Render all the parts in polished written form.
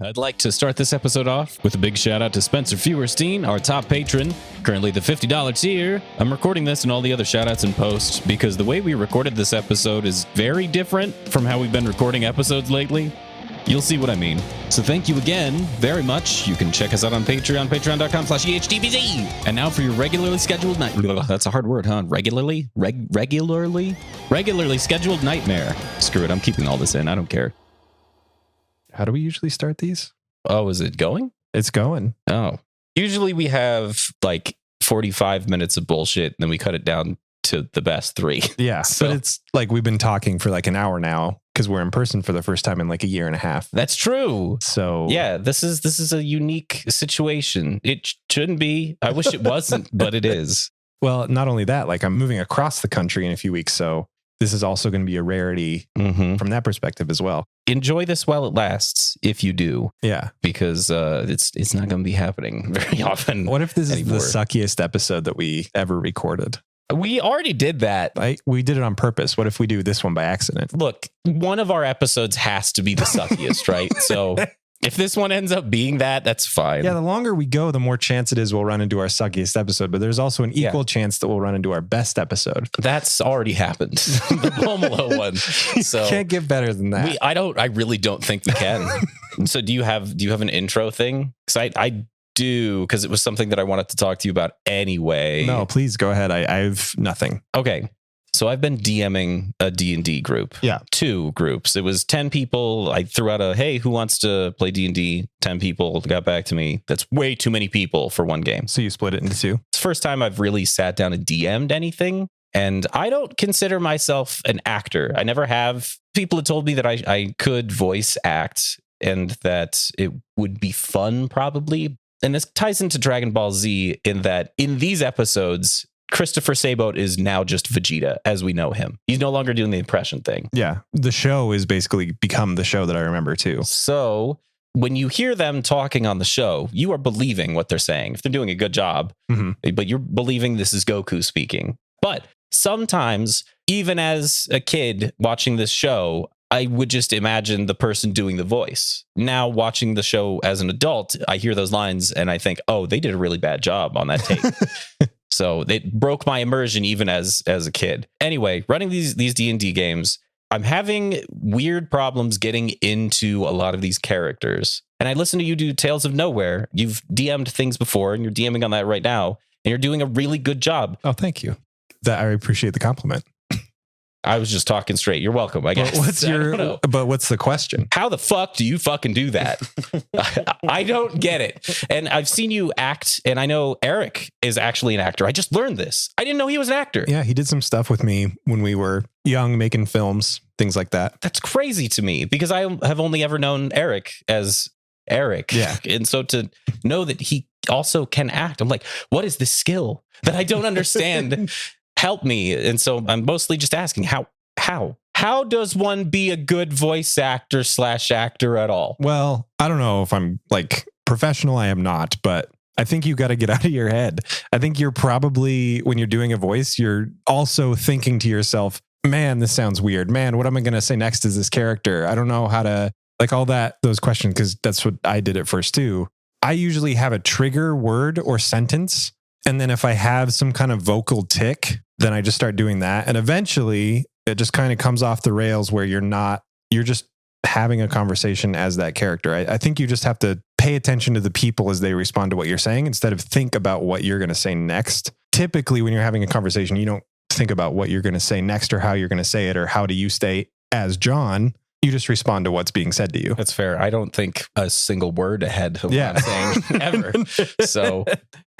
I'd like to start this episode off with a big shout out to Spencer Feuerstein, our top patron, currently the $50 tier. I'm recording this and all the other shout outs in post because the way we recorded this episode is very different from how we've been recording episodes lately. You'll see what I mean. So thank you again very much. You can check us out on Patreon, patreon.com/EHDBZ. And now for your regularly scheduled night. That's a hard word, huh? Regularly scheduled nightmare. Screw it. I'm keeping all this in. I don't care. How do we usually start these? Oh, is it going? It's going. Oh. Usually we have like 45 minutes of bullshit, and then we cut it down to the best 3. Yeah. So, but it's like we've been talking for like an hour now because we're in person for the first time in like a year and a half. That's true. So yeah, this is a unique situation. It shouldn't be. I wish it wasn't, but it is. Well, not only that, like I'm moving across the country in a few weeks. So this is also going to be a rarity from that perspective as well. Enjoy this while it lasts, if you do. Yeah. Because it's not going to be happening very often. What if this is the suckiest episode that we ever recorded? We already did that. We did it on purpose. What if we do this one by accident? Look, one of our episodes has to be the suckiest, right? So if this one ends up being that, that's fine. Yeah, the longer we go, the more chance it is we'll run into our suckiest episode. But there's also an equal chance that we'll run into our best episode. That's already happened. The Bomolo one. So can't get better than that. I really don't think we can. So do you have an intro thing? Because I do, because it was something that I wanted to talk to you about anyway. No, please go ahead. I've nothing. Okay. So I've been DMing a D&D group. Yeah. 2 groups. It was 10 people. I threw out hey, who wants to play D&D? 10 people got back to me. That's way too many people for one game. So you split it into 2? It's the first time I've really sat down and DM'd anything. And I don't consider myself an actor. I never have. People have told me that I could voice act and that it would be fun probably. And this ties into Dragon Ball Z in that in these episodes, Christopher Sabot is now just Vegeta as we know him. He's no longer doing the impression thing. Yeah. The show is basically become the show that I remember too. So when you hear them talking on the show, you are believing what they're saying. If they're doing a good job, but you're believing this is Goku speaking. But sometimes, even as a kid watching this show, I would just imagine the person doing the voice. Now watching the show as an adult, I hear those lines and I think, oh, they did a really bad job on that tape. So it broke my immersion even as a kid. Anyway, running these D&D games, I'm having weird problems getting into a lot of these characters. And I listen to you do Tales of Nowhere. You've DM'd things before and you're DMing on that right now. And you're doing a really good job. Oh, thank you. I appreciate the compliment. I was just talking straight. You're welcome, I guess. But what's the question? How the fuck do you fucking do that? I don't get it. And I've seen you act, and I know Eric is actually an actor. I just learned this. I didn't know he was an actor. Yeah, he did some stuff with me when we were young, making films, things like that. That's crazy to me because I have only ever known Eric as Eric. Yeah. And so to know that he also can act, I'm like, what is this skill that I don't understand? Help me. And so I'm mostly just asking how does one be a good voice actor / actor at all? Well, I don't know if I'm like professional. I am not, but I think you got to get out of your head. I think you're probably, when you're doing a voice, you're also thinking to yourself, man, this sounds weird. Man, what am I going to say next is this character? I don't know how to like all those questions, because that's what I did at first too. I usually have a trigger word or sentence. And then if I have some kind of vocal tick, then I just start doing that. And eventually it just kind of comes off the rails where you're just having a conversation as that character. I think you just have to pay attention to the people as they respond to what you're saying instead of think about what you're going to say next. Typically, when you're having a conversation, you don't think about what you're going to say next or how you're going to say it or how do you stay as John. You just respond to what's being said to you. That's fair. I don't think a single word ahead of what I'm saying ever. So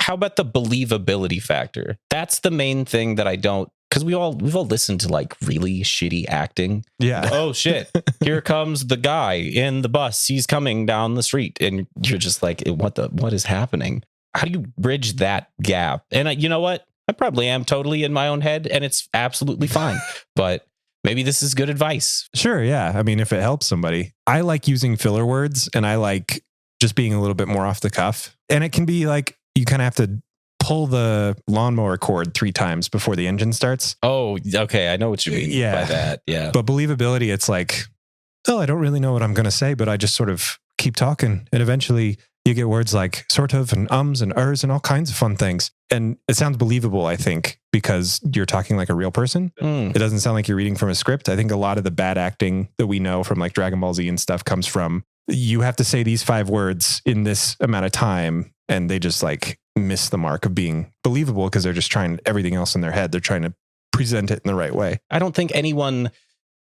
how about the believability factor? That's the main thing that I don't, because we've all listened to like really shitty acting. Yeah. Oh shit. Here comes the guy in the bus. He's coming down the street. And you're just like, what is happening? How do you bridge that gap? And you know what? I probably am totally in my own head and it's absolutely fine. But maybe this is good advice. Sure. Yeah. I mean, if it helps somebody, I like using filler words and I like just being a little bit more off the cuff. And it can be like, you kind of have to pull the lawnmower cord 3 times before the engine starts. Oh, okay. I know what you mean by that. Yeah. But believability, it's like, oh, I don't really know what I'm going to say, but I just sort of keep talking. And eventually you get words like sort of and ums and ers and all kinds of fun things. And it sounds believable, I think, because you're talking like a real person. It doesn't sound like you're reading from a script. I think a lot of the bad acting that we know from like Dragon Ball Z and stuff comes from you have to say these 5 words in this amount of time. And they just like miss the mark of being believable because they're just trying everything else in their head. They're trying to present it in the right way. I don't think anyone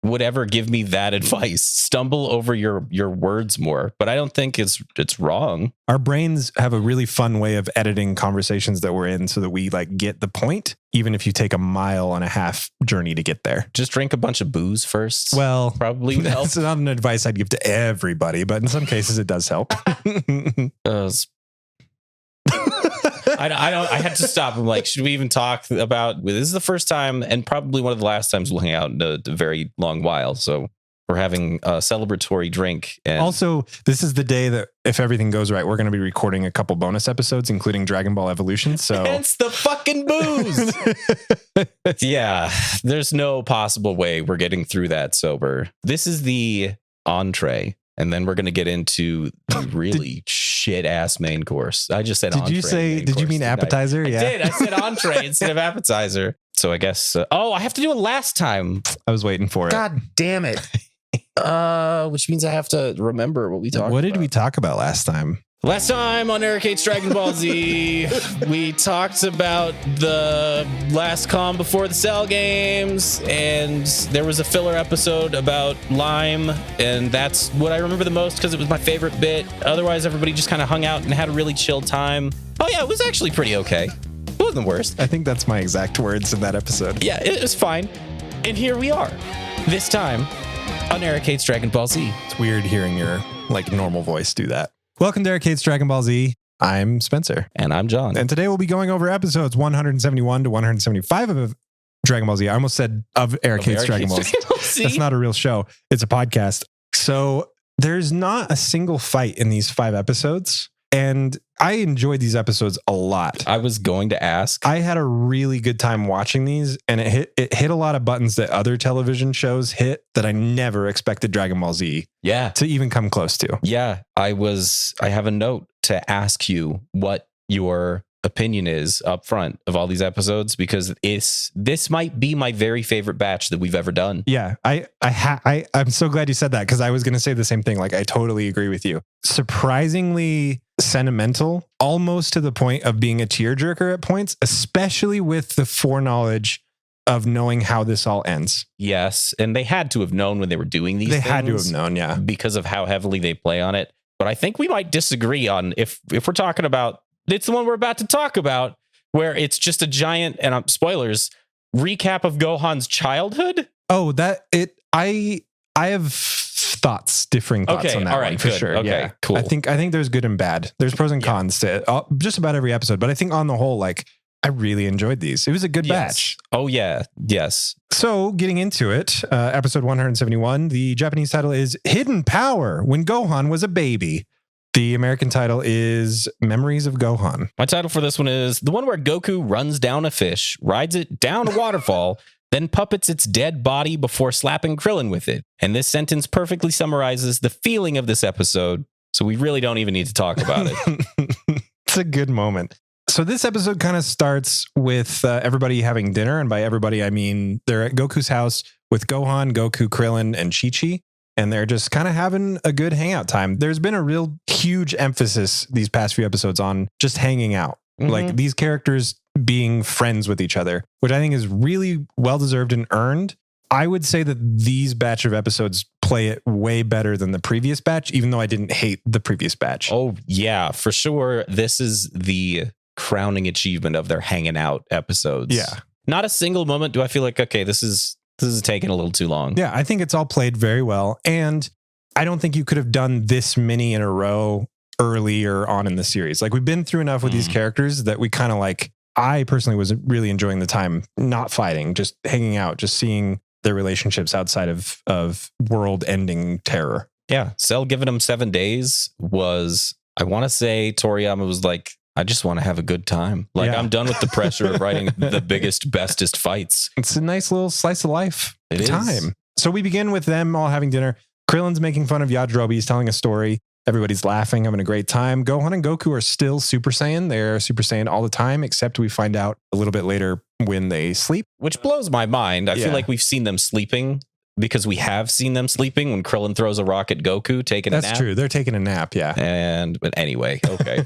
would ever give me that advice. Stumble over your words more, but I don't think it's wrong. Our brains have a really fun way of editing conversations that we're in so that we like get the point, even if you take a 1.5 mile journey to get there. Just drink a bunch of booze first. Well, probably would help. That's not an advice I'd give to everybody, but in some cases it does help. I had to stop. I'm like, should we even talk about, this is the first time and probably one of the last times we'll hang out in a very long while. So we're having a celebratory drink. And also, this is the day that if everything goes right, we're going to be recording a couple bonus episodes, including Dragon Ball Evolution. So hence the fucking booze. Yeah, there's no possible way we're getting through that sober. This is the entree. And then we're going to get into the really shit ass main course. I just said entree. Did you mean appetizer? I did. I said entree instead of appetizer. So I guess, I have to do it last time. I was waiting for it. God damn it. Which means I have to remember what we talked about. What did we talk about last time? Last time on Eric Hates Dragon Ball Z, we talked about the last calm before the Cell games, and there was a filler episode about Lime, and that's what I remember the most because it was my favorite bit. Otherwise, everybody just kind of hung out and had a really chill time. Oh yeah, it was actually pretty okay. It wasn't the worst. I think that's my exact words in that episode. Yeah, it was fine. And here we are, this time on Eric Hates Dragon Ball Z. It's weird hearing your like normal voice do that. Welcome to Eric Hates Dragon Ball Z. I'm Spencer. And I'm John. And today we'll be going over episodes 171 to 175 of Dragon Ball Z. I almost said of Eric Hates Dragon Ball Z. That's not a real show. It's a podcast. So there's not a single fight in these 5 episodes. And I enjoyed these episodes a lot. I was going to ask. I had a really good time watching these, and it hit a lot of buttons that other television shows hit that I never expected Dragon Ball Z to even come close to. Yeah, I have a note to ask you what your opinion is up front of all these episodes, because this might be my very favorite batch that we've ever done. Yeah, I'm so glad you said that, because I was going to say the same thing. Like, I totally agree with you. Surprisingly sentimental, almost to the point of being a tearjerker at points, especially with the foreknowledge of knowing how this all ends. Yes, and they had to have known when they were doing these things. They had to have known, yeah. Because of how heavily they play on it. But I think we might disagree on if we're talking about, it's the one we're about to talk about, where it's just a giant, and spoilers, recap of Gohan's childhood. Oh, I have differing thoughts on that one for sure. Okay, yeah. Cool. I think there's good and bad. There's pros and cons to just about every episode, but I think on the whole, like, I really enjoyed these. It was a good batch. Oh yeah, yes. So getting into it, episode 171, the Japanese title is Hidden Power, When Gohan Was a Baby. The American title is Memories of Gohan. My title for this one is the one where Goku runs down a fish, rides it down a waterfall, then puppets its dead body before slapping Krillin with it. And this sentence perfectly summarizes the feeling of this episode, so we really don't even need to talk about it. It's a good moment. So this episode kind of starts with everybody having dinner, and by everybody, I mean they're at Goku's house with Gohan, Goku, Krillin, and Chi-Chi. And they're just kind of having a good hangout time. There's been a real huge emphasis these past few episodes on just hanging out. Mm-hmm. Like these characters being friends with each other, which I think is really well-deserved and earned. I would say that these batch of episodes play it way better than the previous batch, even though I didn't hate the previous batch. Oh, yeah, for sure. This is the crowning achievement of their hanging out episodes. Yeah. Not a single moment do I feel like, okay, this is taking a little too long. Yeah, I think it's all played very well. And I don't think you could have done this many in a row earlier on in the series. Like, we've been through enough with these characters that we kind of like, I personally was really enjoying the time not fighting, just hanging out, just seeing their relationships outside of world-ending terror. Yeah, Cell giving them 7 days was, I want to say Toriyama was like, I just want to have a good time. Like, I'm done with the pressure of writing the biggest, bestest fights. It's a nice little slice of life. It is. So we begin with them all having dinner. Krillin's making fun of Yajirobe. He's telling a story. Everybody's laughing, having a great time. Gohan and Goku are still Super Saiyan. They're Super Saiyan all the time, except we find out a little bit later when they sleep. Which blows my mind. I feel like we've seen them sleeping because we have seen them sleeping when Krillin throws a rock at Goku taking a nap. That's true. They're taking a nap, yeah. But anyway, okay.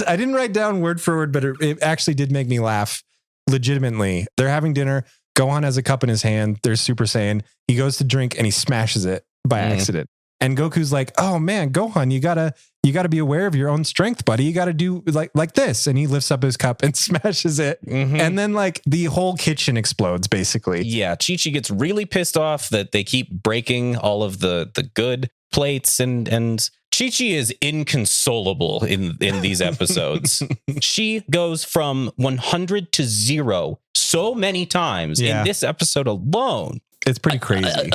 I didn't write down word for word, but it actually did make me laugh legitimately. They're having dinner. Gohan has a cup in his hand. They're Super Saiyan. He goes to drink and he smashes it by accident. And Goku's like, "Oh man, Gohan, you gotta be aware of your own strength, buddy. You gotta do like this." And he lifts up his cup and smashes it. And then like the whole kitchen explodes, basically. Yeah, Chi-Chi gets really pissed off that they keep breaking all of the good plates, and Chi-Chi is inconsolable in these episodes. She goes from 100 to 0 so many times in this episode alone. It's pretty crazy.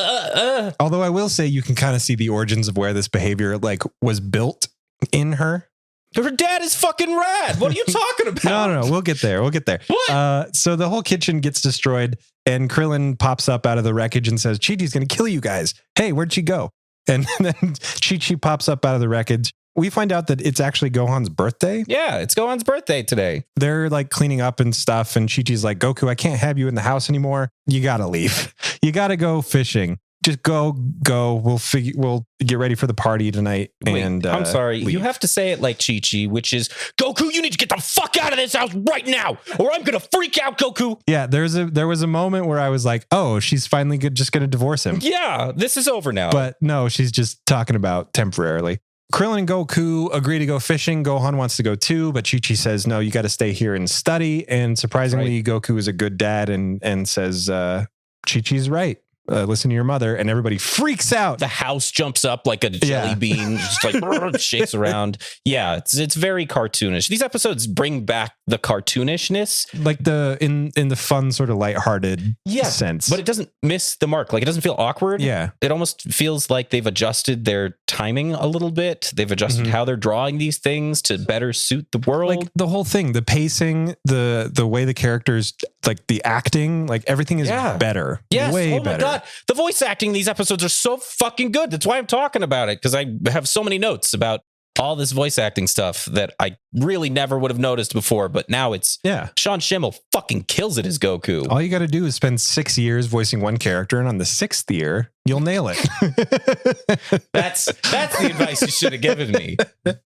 Although I will say you can kind of see the origins of where this behavior like was built in her. Her dad is fucking rad. What are you talking about? No. We'll get there. What? So the whole kitchen gets destroyed and Krillin pops up out of the wreckage and says, Chi-Chi's going to kill you guys. Hey, where'd she go? And then Chi-Chi pops up out of the wreckage. We find out that it's actually Gohan's birthday. Yeah, it's Gohan's birthday today. They're like cleaning up and stuff. And Chi-Chi's like, Goku, I can't have you in the house anymore. You got to leave. You got to go fishing. Just go. We'll get ready for the party tonight. Wait, and I'm sorry. leave. You have to say it like Chi-Chi, which is, Goku, you need to get the fuck out of this house right now, or I'm going to freak out, Goku. Yeah, there was a moment where I was like, oh, she's finally just going to divorce him. Yeah, this is over now. But no, she's just talking about temporarily. Krillin and Goku agree to go fishing. Gohan wants to go too, but Chi-Chi says, no, you got to stay here and study. And surprisingly, Goku is a good dad and says, Chi-Chi's right. Listen to your mother, and everybody freaks out. The house jumps up like a jelly bean, just like shakes around. Yeah, it's very cartoonish. These episodes bring back the cartoonishness, like in the fun sort of lighthearted sense. But it doesn't miss the mark. Like it doesn't feel awkward. Yeah, it almost feels like they've adjusted their timing a little bit. They've adjusted how they're drawing these things to better suit the world. Like the whole thing, the pacing, the way the characters, like the acting, like everything is better. Yes. Way oh my better. God. The voice acting in these episodes are so fucking good. That's why I'm talking about it, because I have so many notes about all this voice acting stuff that I really never would have noticed before. But now it's Sean Schimmel fucking kills it as Goku. All you got to do is spend 6 years voicing one character, and on the 6th year, you'll nail it. That's the advice you should have given me.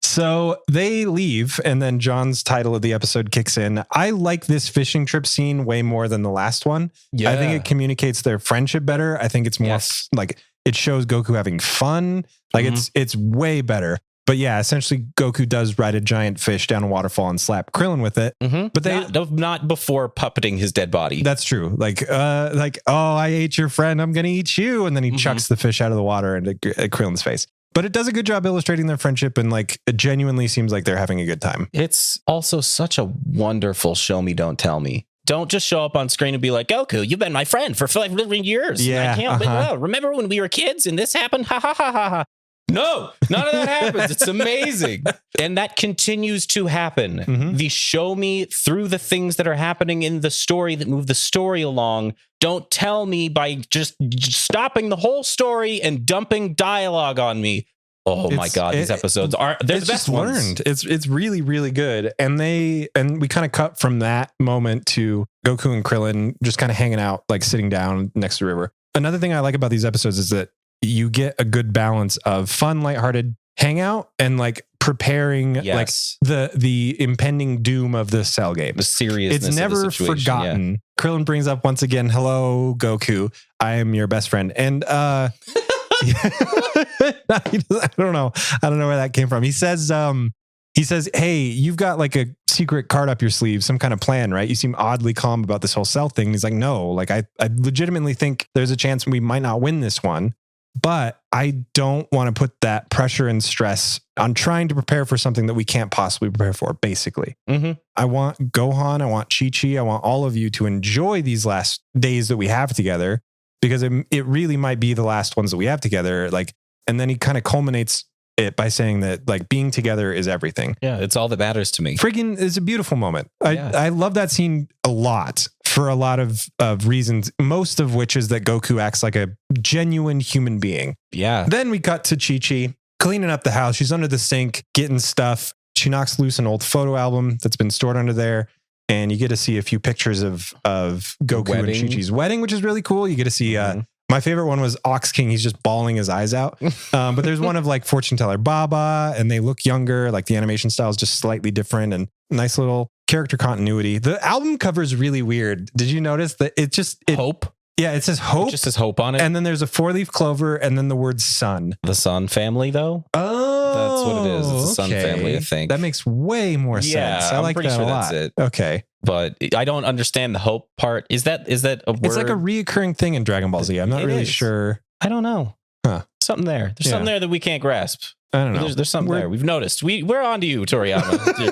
So they leave, and then John's title of the episode kicks in. I like this fishing trip scene way more than the last one. Yeah. I think it communicates their friendship better. I think it's more like it shows Goku having fun. Like it's way better. But yeah, essentially Goku does ride a giant fish down a waterfall and slap Krillin with it. But they not before puppeting his dead body. That's true. Like, oh, I ate your friend, I'm gonna eat you, and then he chucks the fish out of the water into Krillin's face. But it does a good job illustrating their friendship, and like it genuinely seems like they're having a good time. It's also such a wonderful show me, don't tell me. Don't just show up on screen and be like, Goku, you've been my friend for 5 years. Yeah. I can't remember when we were kids and this happened? Ha ha ha ha ha. No, none of that happens. It's amazing. And that continues to happen. The show me through the things that are happening in the story that move the story along. Don't tell me by just stopping the whole story and dumping dialogue on me. Oh my God, these episodes they're the best ones. It's really, really good. And we kind of cut from that moment to Goku and Krillin just kind of hanging out, like sitting down next to the river. Another thing I like about these episodes is that you get a good balance of fun, lighthearted hangout and like preparing like the impending doom of the Cell game. The seriousness. It's never of the situation, forgotten. Yeah. Krillin brings up once again, hello, Goku. I am your best friend. And I don't know where that came from. He says, hey, you've got like a secret card up your sleeve, some kind of plan, right? You seem oddly calm about this whole Cell thing. And he's like, no, like I legitimately think there's a chance we might not win this one. But I don't want to put that pressure and stress on trying to prepare for something that we can't possibly prepare for, basically. I want Gohan, I want Chi-Chi, I want all of you to enjoy these last days that we have together, because it really might be the last ones that we have together. Like, and then he kind of culminates it by saying that like being together is everything. Yeah, it's all that matters to me. Friggin' is a beautiful moment. I love that scene a lot for a lot of reasons, most of which is that Goku acts like a genuine human being. Yeah. Then we cut to Chi-Chi cleaning up the house. She's under the sink, getting stuff. She knocks loose an old photo album that's been stored under there. And you get to see a few pictures of Goku and Chi-Chi's wedding, which is really cool. You get to see, my favorite one was Ox King. He's just bawling his eyes out. But there's one of like fortune teller Baba, and they look younger. Like the animation style is just slightly different and nice little character continuity. The album cover is really weird. Did you notice that Hope? Yeah, it says hope. It just says hope on it. And then there's a 4-leaf clover and then the word sun. The Sun family, though? Oh, that's what it is. It's a Sun family, I think. That makes way more sense. I like that a lot. That's it. Okay. But I don't understand the hope part. Is that a word? It's like a reoccurring thing in Dragon Ball Z. I'm not really sure. I don't know. Huh. Something there. There's something there that we can't grasp. I don't know. There's something there. We've noticed. We're on to you, Toriyama.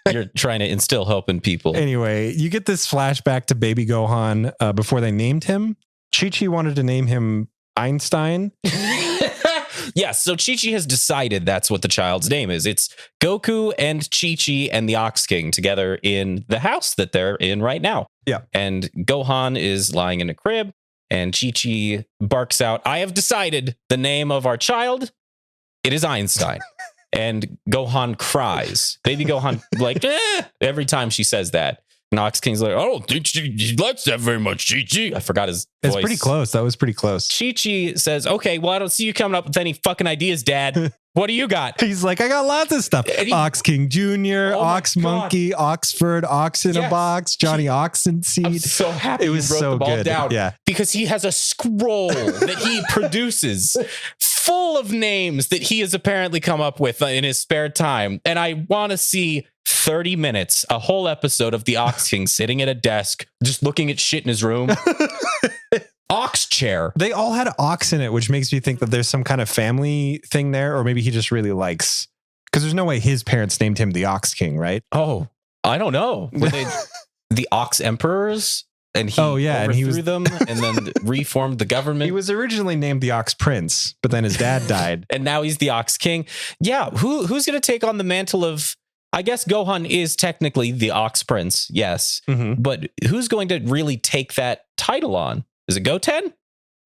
You're trying to instill hope in people. Anyway, you get this flashback to baby Gohan before they named him. Chi-Chi wanted to name him Einstein. Yes, so Chi-Chi has decided that's what the child's name is. It's Goku and Chi-Chi and the Ox King together in the house that they're in right now. Yeah. And Gohan is lying in a crib, and Chi-Chi barks out, "I have decided the name of our child. It is Einstein." And Gohan cries. Baby Gohan, like, every time she says that. And Ox King's like, "I don't think she likes that very much, Chi-Chi." I forgot his voice. It's pretty close. That was pretty close. Chi-Chi says, "Okay, well, I don't see you coming up with any fucking ideas, Dad. What do you got?" He's like, "I got lots of stuff. Ox King Jr., Ox Monkey, Oxford, Ox in a Box, Johnny Oxenseed." I'm so happy it was you wrote so them all good. down. Yeah. Because he has a scroll that he produces full of names that he has apparently come up with in his spare time. And I want to see 30 minutes, a whole episode of the Ox King sitting at a desk, just looking at shit in his room. Ox chair. They all had ox in it, which makes me think that there's some kind of family thing there, or maybe he just really likes, because there's no way his parents named him the Ox King, right? Oh, I don't know. Were they the Ox Emperors? And he overthrew them and then reformed the government. He was originally named the Ox Prince, but then his dad died. And now he's the Ox King. Yeah, who's going to take on the mantle of... I guess Gohan is technically the Ox Prince, yes. Mm-hmm. But who's going to really take that title on? Is it Goten?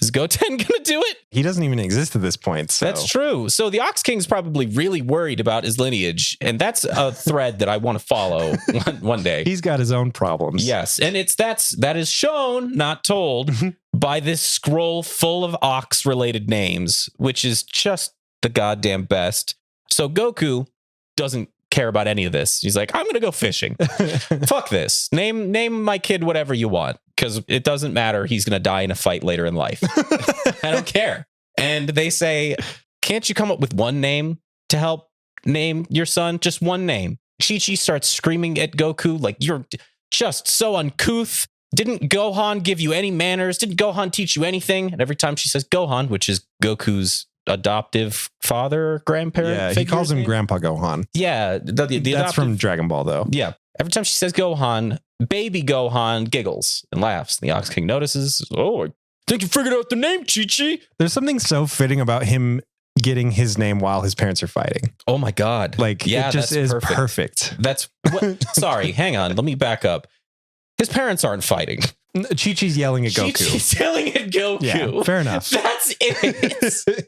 Is Goten going to do it? He doesn't even exist at this point. So. That's true. So the Ox King's probably really worried about his lineage. And that's a thread that I want to follow one day. He's got his own problems. Yes. And that is shown, not told, by this scroll full of Ox related names, which is just the goddamn best. So Goku doesn't care about any of this. He's like, "I'm going to go fishing. Fuck this. Name my kid whatever you want, because it doesn't matter. He's going to die in a fight later in life. I don't care." And they say, "Can't you come up with one name to help name your son? Just one name." Chi-Chi starts screaming at Goku like, "You're just so uncouth. Didn't Gohan give you any manners? Didn't Gohan teach you anything?" And every time she says Gohan, which is Goku's adoptive father, grandparent. Yeah, he calls him name? Grandpa Gohan. Yeah, that's from Dragon Ball, though. Yeah. Every time she says Gohan, baby Gohan giggles and laughs. And the Ox King notices, "Oh, I think you figured out the name, Chi-Chi." There's something so fitting about him getting his name while his parents are fighting. Oh my God. Like, yeah, it just is perfect. That's what, sorry, hang on. Let me back up. His parents aren't fighting. Chi-Chi's yelling at Goku. Chi-Chi's yelling at Goku. Yeah, fair enough. That's it.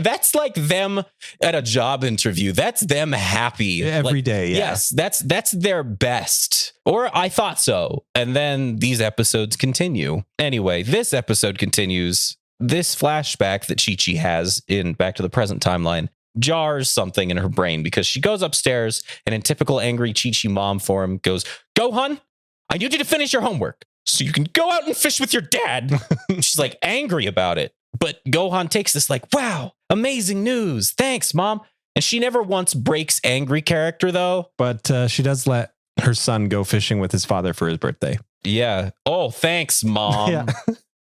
That's like them at a job interview. That's them happy. Every day, yeah. Yes, that's their best. Or I thought so. And then these episodes continue. Anyway, this episode continues. This flashback that Chi-Chi has in Back to the Present timeline jars something in her brain, because she goes upstairs and in typical angry Chi-Chi mom form goes, "Gohan, I need you to finish your homework so you can go out and fish with your dad." She's like angry about it. But Gohan takes this like, "Wow, amazing news. Thanks, Mom." And she never once breaks angry character, though. But she does let her son go fishing with his father for his birthday. Yeah. "Oh, thanks, Mom." Yeah.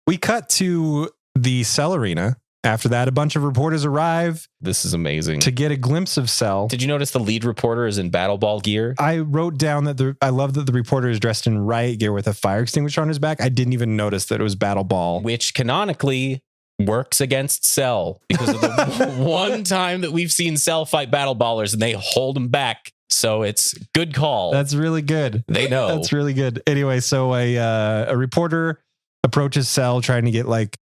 We cut to the Cell Arena. After that, a bunch of reporters arrive. This is amazing. To get a glimpse of Cell. Did you notice the lead reporter is in Battle Ball gear? I wrote down that I love that the reporter is dressed in riot gear with a fire extinguisher on his back. I didn't even notice that it was Battle Ball. Which canonically works against Cell, because of the one time that we've seen Cell fight Battle Ballers and they hold him back. So it's good call. That's really good. They know. That's really good. Anyway, so a reporter approaches Cell trying to get like,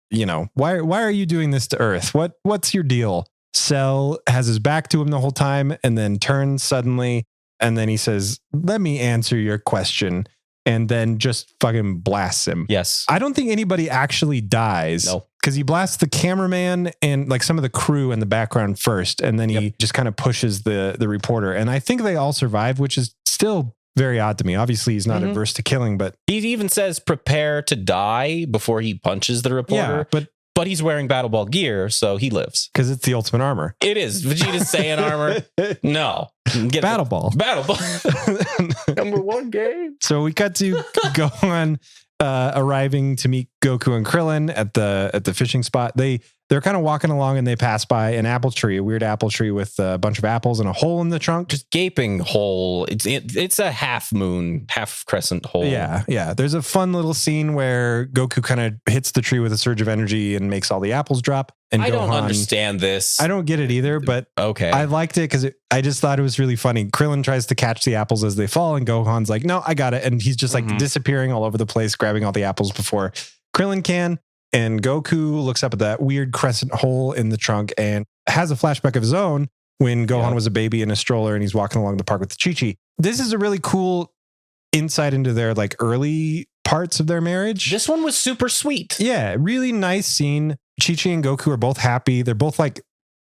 why are you doing this to Earth? What's your deal? Cell has his back to him the whole time and then turns suddenly. And then he says, let me answer your question. And then just fucking blasts him. Yes. I don't think anybody actually dies. No. Because he blasts the cameraman and like some of the crew in the background first. And then he just kind of pushes the reporter. And I think they all survive, which is still very odd to me. Obviously, he's not averse to killing, but he even says prepare to die before he punches the reporter. Yeah, but he's wearing Battle Ball gear, so he lives. Because it's the ultimate armor. It is. Vegeta's Saiyan armor. No. Battle Ball. Battle Ball. Number one game. So we cut to Gohan arriving to meet Goku and Krillin at the fishing spot. They're kind of walking along and they pass by an apple tree, a weird apple tree with a bunch of apples and a hole in the trunk. Just gaping hole. It's a half moon, half crescent hole. Yeah. There's a fun little scene where Goku kind of hits the tree with a surge of energy and makes all the apples drop. And I don't Gohan, understand this. I don't get it either, but okay. I liked it because I just thought it was really funny. Krillin tries to catch the apples as they fall and Gohan's like, no, I got it. And he's just like disappearing all over the place, grabbing all the apples before Krillin can. And Goku looks up at that weird crescent hole in the trunk and has a flashback of his own when Gohan was a baby in a stroller and he's walking along the park with Chi-Chi. This is a really cool insight into their like early parts of their marriage. This one was super sweet. Yeah, really nice scene. Chi-Chi and Goku are both happy. They're both like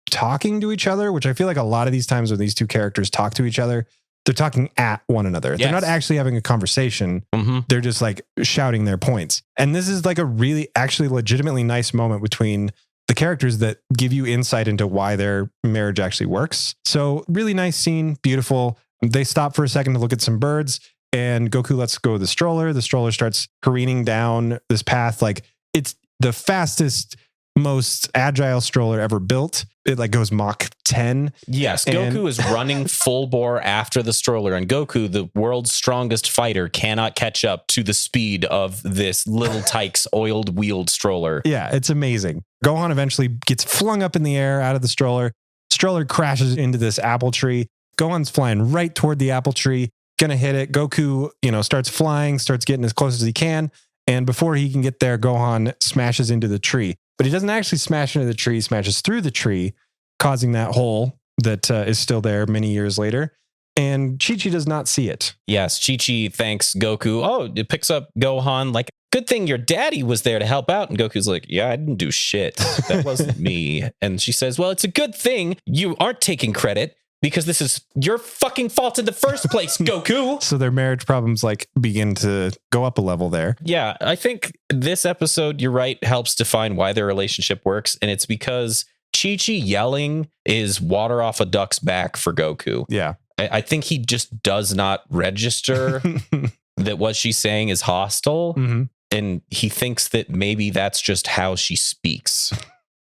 talking to each other, which I feel like a lot of these times when these two characters talk to each other, they're talking at one another. They're not actually having a conversation. They're just like shouting their points. And this is like a really actually legitimately nice moment between the characters that give you insight into why their marriage actually works. So really nice scene, beautiful. They stop for a second to look at some birds and Goku lets go of the stroller. The stroller starts careening down this path. Like it's the fastest, most agile stroller ever built. It like goes Mach 10. Yes, Goku is running full bore after the stroller, and Goku, the world's strongest fighter, cannot catch up to the speed of this little Tyke's oiled wheeled stroller. Yeah, it's amazing. Gohan eventually gets flung up in the air out of the stroller. Stroller crashes into this apple tree. Gohan's flying right toward the apple tree, gonna hit it. Goku, starts flying, starts getting as close as he can. And before he can get there, Gohan smashes into the tree. But he doesn't actually smash into the tree, he smashes through the tree, causing that hole that is still there many years later. And Chi-Chi does not see it. Yes, Chi-Chi thanks Goku. Oh, it picks up Gohan like, good thing your daddy was there to help out. And Goku's like, yeah, I didn't do shit. That wasn't me. And she says, well, it's a good thing you aren't taking credit because this is your fucking fault in the first place, Goku. So their marriage problems like begin to go up a level there. Yeah, I think this episode, you're right, helps define why their relationship works. And it's because Chi-Chi yelling is water off a duck's back for Goku. Yeah. I think he just does not register that what she's saying is hostile. And he thinks that maybe that's just how she speaks.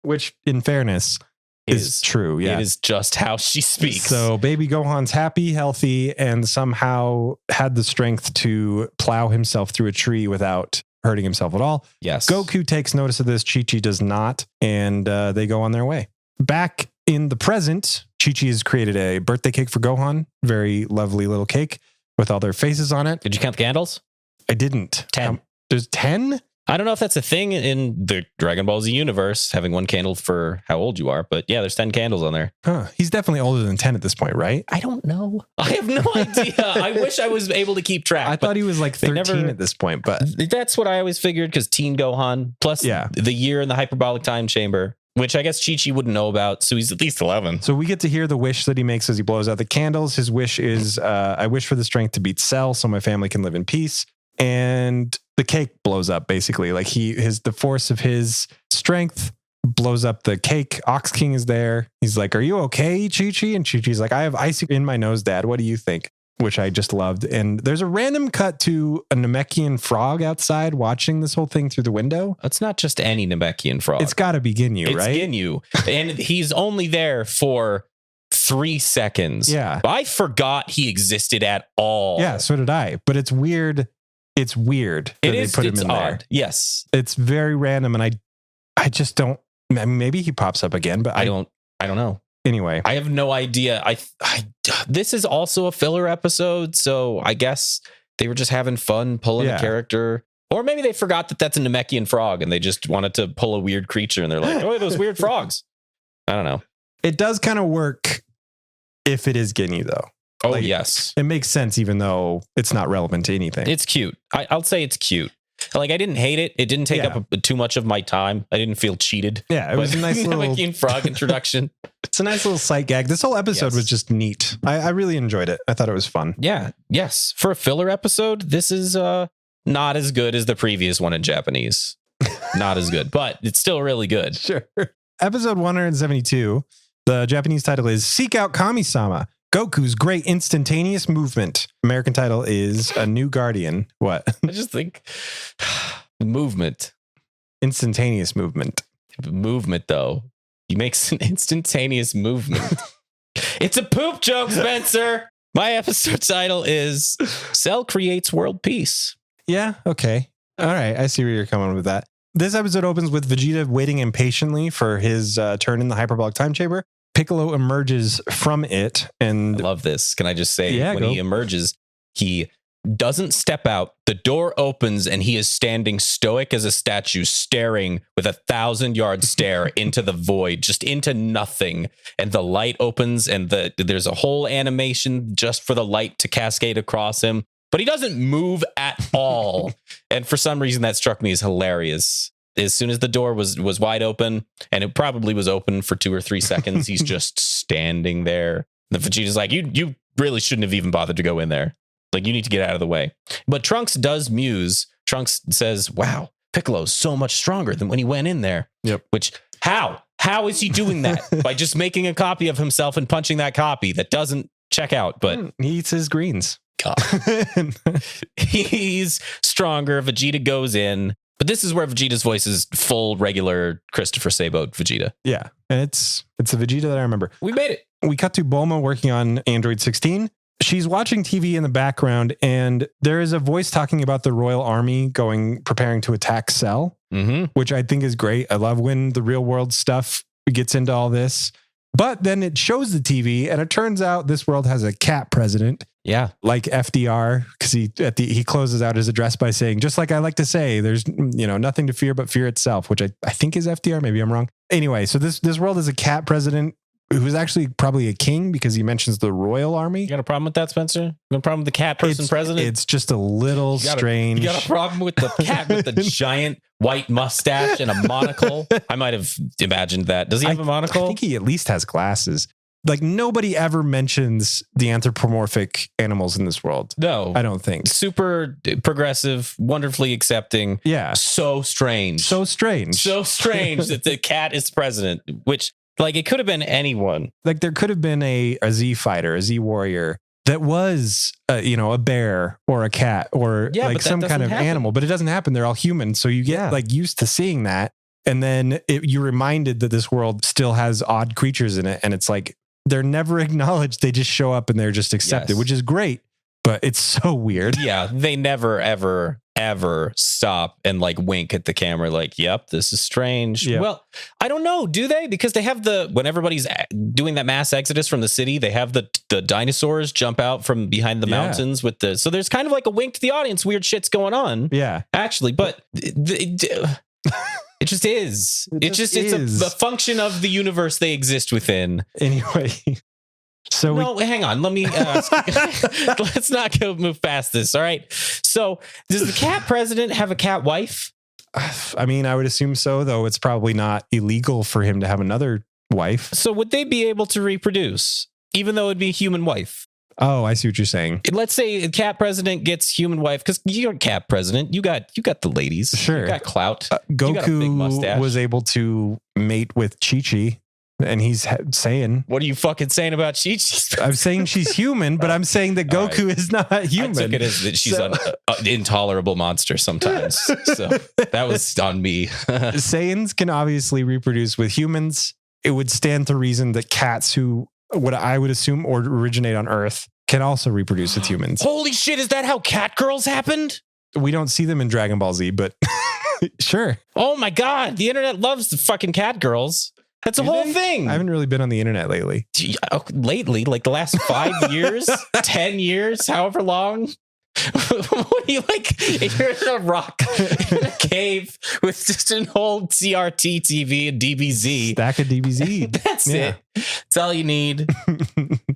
Which, in fairness, is true. Yeah. It is just how she speaks. So baby Gohan's happy, healthy, and somehow had the strength to plow himself through a tree without hurting himself at all. Yes. Goku takes notice of this. Chi-Chi does not. And they go on their way. Back in the present, Chi-Chi has created a birthday cake for Gohan. Very lovely little cake with all their faces on it. Did you count the candles? I didn't. 10. There's 10? I don't know if that's a thing in the Dragon Ball Z universe, having one candle for how old you are, but yeah, there's 10 candles on there. Huh. He's definitely older than 10 at this point, right? I don't know. I have no idea. I wish I was able to keep track. I thought he was like 13 at this point, but that's what I always figured because Teen Gohan plus the year in the hyperbolic time chamber, which I guess Chi-Chi wouldn't know about. So he's at least 11. So we get to hear the wish that he makes as he blows out the candles. His wish is, I wish for the strength to beat Cell so my family can live in peace. And the cake blows up basically. Like the force of his strength blows up the cake. Ox King is there. He's like, are you okay, Chi-Chi? And Chi-Chi's like, I have ice in my nose, Dad. What do you think? Which I just loved. And there's a random cut to a Namekian frog outside watching this whole thing through the window. It's not just any Namekian frog. It's got to be Ginyu, right? It's Ginyu. And he's only there for 3 seconds. Yeah. I forgot he existed at all. Yeah, so did I. But it's weird. It's weird that they put him in odd. there. Yes. It's very random. And I just don't, I mean, maybe he pops up again, but I don't know. Anyway, I have no idea. This is also a filler episode. So I guess they were just having fun pulling a character, or maybe they forgot that that's a Namekian frog and they just wanted to pull a weird creature and they're like, oh, those weird frogs. I don't know. It does kind of work if it is Ginyu, though. Oh, Like, yes. It makes sense, even though it's not relevant to anything. It's cute. I'll say it's cute. Like, I didn't hate it. It didn't take up too much of my time. I didn't feel cheated. Yeah, it was a nice little Namekian frog introduction. It's a nice little sight gag. This whole episode was just neat. I really enjoyed it. I thought it was fun. Yeah. Yes. For a filler episode, this is not as good as the previous one in Japanese. Not as good, but it's still really good. Sure. Episode 172. The Japanese title is Seek Out Kami-sama, Goku's Great Instantaneous Movement. American title is A New Guardian. What? I just think movement. Instantaneous movement. Movement, though. He makes an instantaneous movement. It's a poop joke, Spencer. My episode title is Cell Creates World Peace. Yeah. Okay. All right. I see where you're coming with that. This episode opens with Vegeta waiting impatiently for his turn in the hyperbolic time chamber. Piccolo emerges from it, and I love this. Can I just say, when go. he emerges, he doesn't step out. The door opens and he is standing stoic as a statue, staring with 1,000-yard stare into the void, just into nothing. And the light opens and there's a whole animation just for the light to cascade across him. But he doesn't move at all. And for some reason, that struck me as hilarious. As soon as the door was wide open, and it probably was open for 2 or 3 seconds, he's just standing there. The Vegeta's like, you really shouldn't have even bothered to go in there. Like, you need to get out of the way. But Trunks does muse. Trunks says, wow, Piccolo's so much stronger than when he went in there. Yep. Which, how? How is he doing that? By just making a copy of himself and punching that copy that doesn't check out. But he eats his greens. God. He's stronger. Vegeta goes in. But this is where Vegeta's voice is full, regular Christopher Sabo Vegeta. Yeah. And it's the Vegeta that I remember. We made it. We cut to Bulma working on Android 16. She's watching TV in the background, and there is a voice talking about the Royal Army preparing to attack Cell, which I think is great. I love when the real world stuff gets into all this. But then it shows the TV, and it turns out this world has a cat president. Yeah. Like FDR, because he closes out his address by saying, just like I like to say, there's nothing to fear but fear itself, which I think is FDR. Maybe I'm wrong. Anyway, so this world is a cat president who's actually probably a king, because he mentions the Royal Army. You got a problem with that, Spencer? You got a problem with the cat person president? It's just a little strange. You got a problem with the cat with the giant white mustache and a monocle? I might have imagined that. Does he have a monocle? I think he at least has glasses. Like, nobody ever mentions the anthropomorphic animals in this world. No. I don't think. Super progressive, wonderfully accepting. Yeah. So strange. So strange. So strange that the cat is president, which, like, it could have been anyone. Like, there could have been a Z fighter, a Z warrior that was, a bear or a cat or like some kind of animal, but it doesn't happen. They're all human. So you get like used to seeing that. And then you're reminded that this world still has odd creatures in it. And it's like, they're never acknowledged. They just show up and they're just accepted, which is great, but it's so weird. Yeah. They never, ever, ever stop and like wink at the camera. Like, yep, this is strange. Yep. Well, I don't know. Do they? Because they have when everybody's doing that mass exodus from the city, they have the dinosaurs jump out from behind the mountains so there's kind of like a wink to the audience. Weird shit's going on. Yeah, actually, but it just is. It's a function of the universe they exist within. Anyway. So hang on. Let me let's not move past this. All right. So does the cat president have a cat wife? I mean, I would assume so, though it's probably not illegal for him to have another wife. So would they be able to reproduce, even though it'd be a human wife? Oh, I see what you're saying. Let's say a cat president gets human wife, because you're a cat president. You got the ladies. Sure. You got clout. Goku was able to mate with Chi-Chi, and he's saying... What are you fucking saying about Chi-Chi? I'm saying she's human, but I'm saying that Goku is not human. I took it as that she's an intolerable monster sometimes. So that was on me. Saiyans can obviously reproduce with humans. It would stand to reason that cats who... what I would assume or originate on Earth can also reproduce with humans. Holy shit, is that how cat girls happened? We don't see them in Dragon Ball Z, but sure. Oh my God, the internet loves the fucking cat girls. That's a whole thing. I haven't really been on the internet lately. Lately, like the last 5 years, 10 years, however long. What do you like? You're in a rock, in a cave with just an old CRT TV and DBZ. Stack of DBZ. That's it. That's all you need.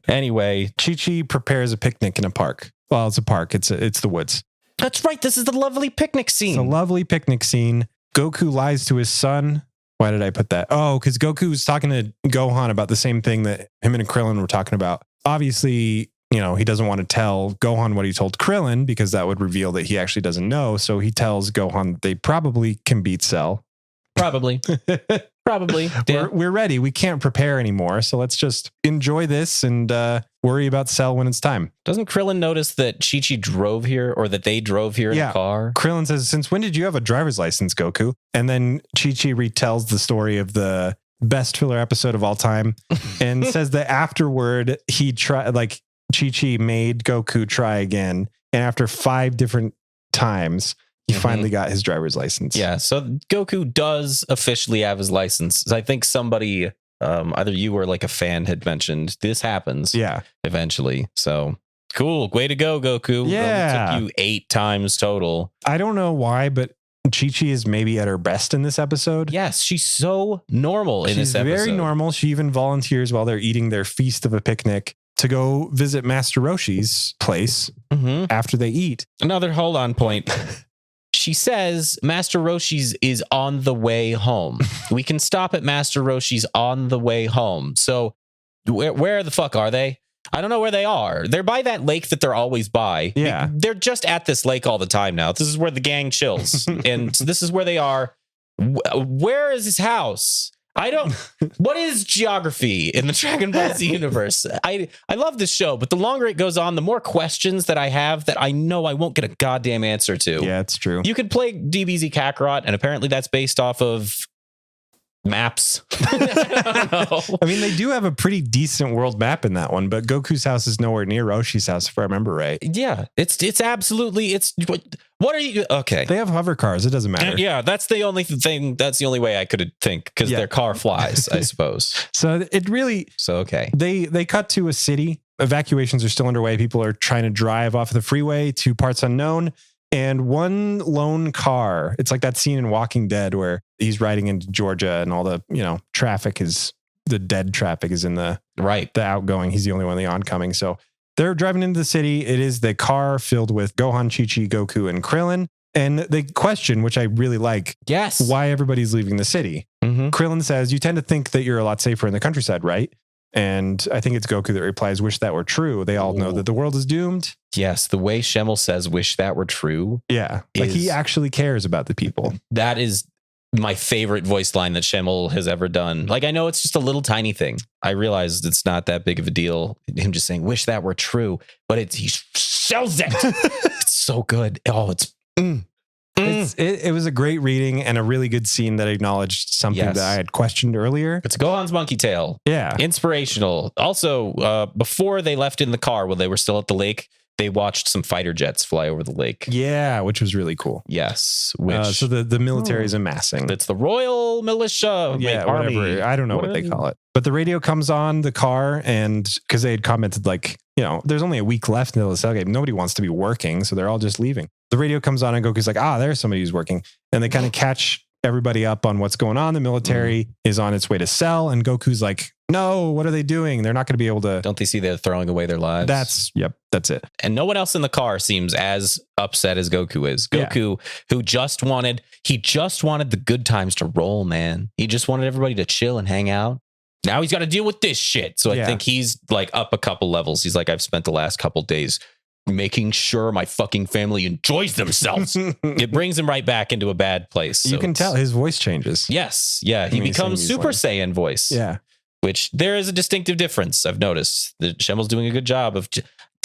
Anyway, Chi-Chi prepares a picnic in a park. Well, it's a park. It's the woods. that's right. This is the lovely picnic scene. It's a lovely picnic scene. Goku lies to his son. Why did I put that? Oh, because Goku was talking to Gohan about the same thing that him and Krillin were talking about. Obviously, he doesn't want to tell Gohan what he told Krillin because that would reveal that he actually doesn't know. So he tells Gohan that they probably can beat Cell. Probably. Yeah. We're ready. We can't prepare anymore. So let's just enjoy this and worry about Cell when it's time. Doesn't Krillin notice that Chi-Chi drove here or that they drove here in a car? Krillin says, since when did you have a driver's license, Goku? And then Chi-Chi retells the story of the best filler episode of all time and says that afterward Chi-Chi made Goku try again. And after 5 different times, he finally got his driver's license. Yeah, so Goku does officially have his license. I think somebody, either you or like a fan had mentioned this happens eventually. So cool. Way to go, Goku. Yeah. It took you 8 times total. I don't know why, but Chi-Chi is maybe at her best in this episode. Yes, she's so normal in this episode. She's very normal. She even volunteers while they're eating their feast of a picnic to go visit Master Roshi's place after they eat. Another hold on point. She says Master Roshi's is on the way home. We can stop at Master Roshi's on the way home. So where the fuck are they? I don't know where they are. They're by that lake that they're always by. Yeah. They're just at this lake all the time now. This is where the gang chills. And this is where they are. Where is his house? What is geography in the Dragon Ball Z universe? I love this show, but the longer it goes on, the more questions that I have that I know I won't get a goddamn answer to. Yeah, it's true. You could play DBZ Kakarot, and apparently that's based off of maps. I don't know. I mean, they do have a pretty decent world map in that one, but Goku's house is nowhere near Roshi's house, if I remember right. Yeah, it's absolutely, what are you, okay. They have hover cars. It doesn't matter. Yeah, that's the only thing, that's the only way I could think, because their car flies, I suppose. So it really, okay. They cut to a city. Evacuations are still underway. People are trying to drive off of the freeway to parts unknown. And one lone car, it's like that scene in Walking Dead where he's riding into Georgia and all the, the dead traffic is in the outgoing. He's the only one in the oncoming. So they're driving into the city. It is the car filled with Gohan, Chi-Chi, Goku, and Krillin. And they question, which I really like, why everybody's leaving the city. Krillin says, you tend to think that you're a lot safer in the countryside, right? And I think it's Goku that replies, wish that were true. They all know that the world is doomed. Yes, the way Schemmel says, wish that were true. Yeah, like he actually cares about the people. That is my favorite voice line that Schemmel has ever done. Like, I know it's just a little tiny thing. I realize it's not that big of a deal. Him just saying, wish that were true. But he sells it. It's so good. Oh, It was a great reading and a really good scene that acknowledged something that I had questioned earlier. It's Gohan's monkey tail. Yeah. Inspirational. Also, before they left in the car when they were still at the lake, they watched some fighter jets fly over the lake. Yeah, which was really cool. Yes. So the military is amassing. It's the Royal Militia. Yeah, Army. Whatever. I don't know what they call it. But the radio comes on the car, and because they had commented there's only a week left in the Cell game. Nobody wants to be working, so they're all just leaving. The radio comes on and Goku's like, there's somebody who's working. And they kind of catch everybody up on what's going on. The military is on its way to Cell, and Goku's like, no, what are they doing? They're not going to be able to. Don't they see they're throwing away their lives? That's it. And no one else in the car seems as upset as Goku is. Goku, who just wanted the good times to roll, man. He just wanted everybody to chill and hang out. Now he's got to deal with this shit. So I think he's like up a couple levels. He's like, I've spent the last couple days making sure my fucking family enjoys themselves. It brings him right back into a bad place. You can tell his voice changes. Yes. Yeah. He becomes Super Saiyan voice. Yeah. Which there is a distinctive difference. I've noticed that Schemmel's doing a good job of.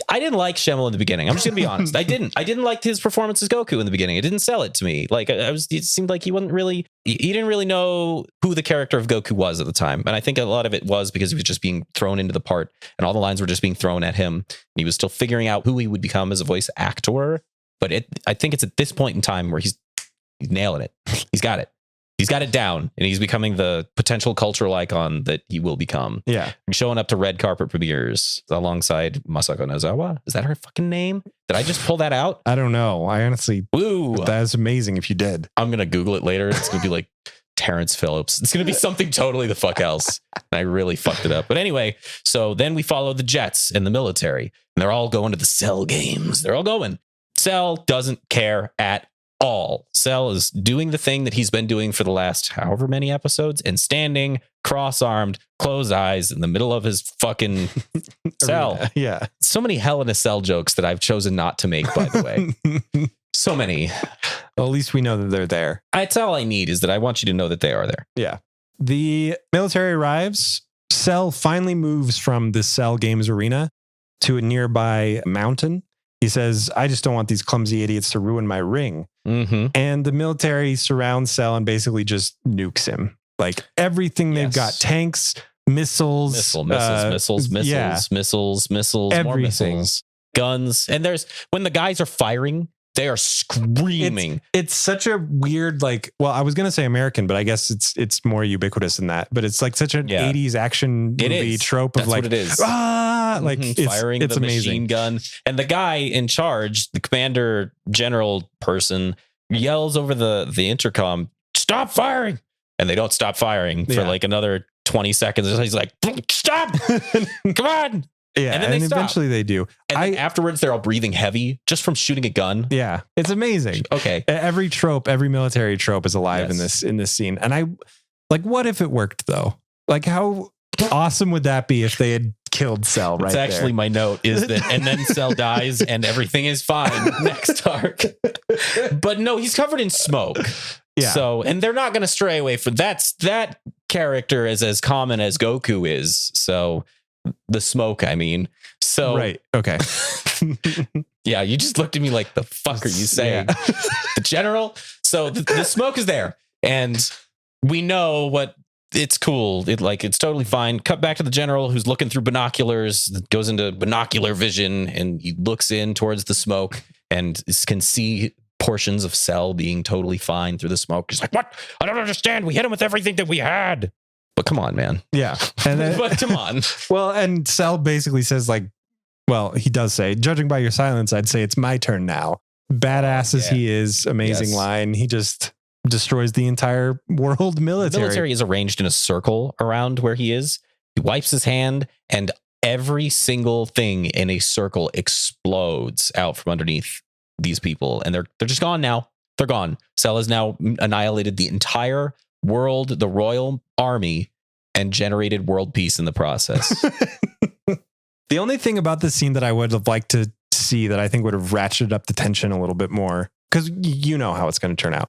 I didn't like Schemmel in the beginning. I'm just gonna be honest. I didn't like his performance as Goku in the beginning. It didn't sell it to me. Like it seemed like he didn't really know who the character of Goku was at the time. And I think a lot of it was because he was just being thrown into the part, and all the lines were just being thrown at him. And he was still figuring out who he would become as a voice actor. But I think it's at this point in time where he's nailing it. He's got it. He's got it down, and he's becoming the potential cultural icon that he will become. Yeah. Showing up to red carpet premieres alongside Masako Nozawa. Is that her fucking name? Did I just pull that out? I don't know. I honestly, Woo! that's amazing if you did. I'm going to Google it later. It's going to be like Terrence Phillips. It's going to be something totally the fuck else. And I really fucked it up. But anyway, so then we follow the Jets and the military, and they're all going to the Cell games. They're all going. Cell doesn't care at all. Cell is doing the thing that he's been doing for the last however many episodes and standing cross-armed, closed eyes in the middle of his fucking cell. Yeah. So many Hell in a Cell jokes that I've chosen not to make, by the way. So many. Well, at least we know that they're there. That's all I need, is that I want you to know that they are there. Yeah. The military arrives. Cell finally moves from the Cell Games arena to a nearby mountain. He says, I just don't want these clumsy idiots to ruin my ring. Mm-hmm. And the military surrounds Cell and basically just nukes him. Like everything they've got, tanks, missiles, missiles, everything. more missiles, guns. And when the guys are firing, they are screaming. It's such a weird, like, well, I was going to say American, but I guess it's more ubiquitous than that. But it's like such an 80s action movie trope of like, what it is. Like firing it's the amazing. machine gun. And the guy in charge, the commander general person, yells over the intercom, stop firing. And they don't stop firing for like another 20 seconds. He's like, stop, come on. Yeah, and eventually they do. And then afterwards, they're all breathing heavy just from shooting a gun. Yeah, it's amazing. Okay, every military trope is alive in this scene. And I like, what if it worked though? Like, how awesome would that be if they had killed Cell right there? It's actually my note is that, and then Cell dies and everything is fine next arc. But no, he's covered in smoke. Yeah. So, and they're not going to stray away from that character is as common as Goku is. So. The smoke, I mean. So right. Okay. Yeah, you just looked at me like, the fuck are you saying? Yeah. The general. So the smoke is there, and we know what. It's cool. It's totally fine. Cut back to the general who's looking through binoculars. Goes into binocular vision, and he looks in towards the smoke and can see portions of Cell being totally fine through the smoke. He's like, "What? I don't understand. We hit him with everything that we had." But come on, man. Yeah. And then, but come on. Well, and Cell basically says like, well, he does say, judging by your silence, I'd say it's my turn now. Badass as he is, amazing line. He just destroys the entire world military. The military is arranged in a circle around where he is. He wipes his hand and every single thing in a circle explodes out from underneath these people. And they're just gone now. They're gone. Cell has now annihilated the entire world, the royal army, and generated world peace in the process. The only thing about this scene that I would have liked to see that I think would have ratcheted up the tension a little bit more, because you know how it's going to turn out,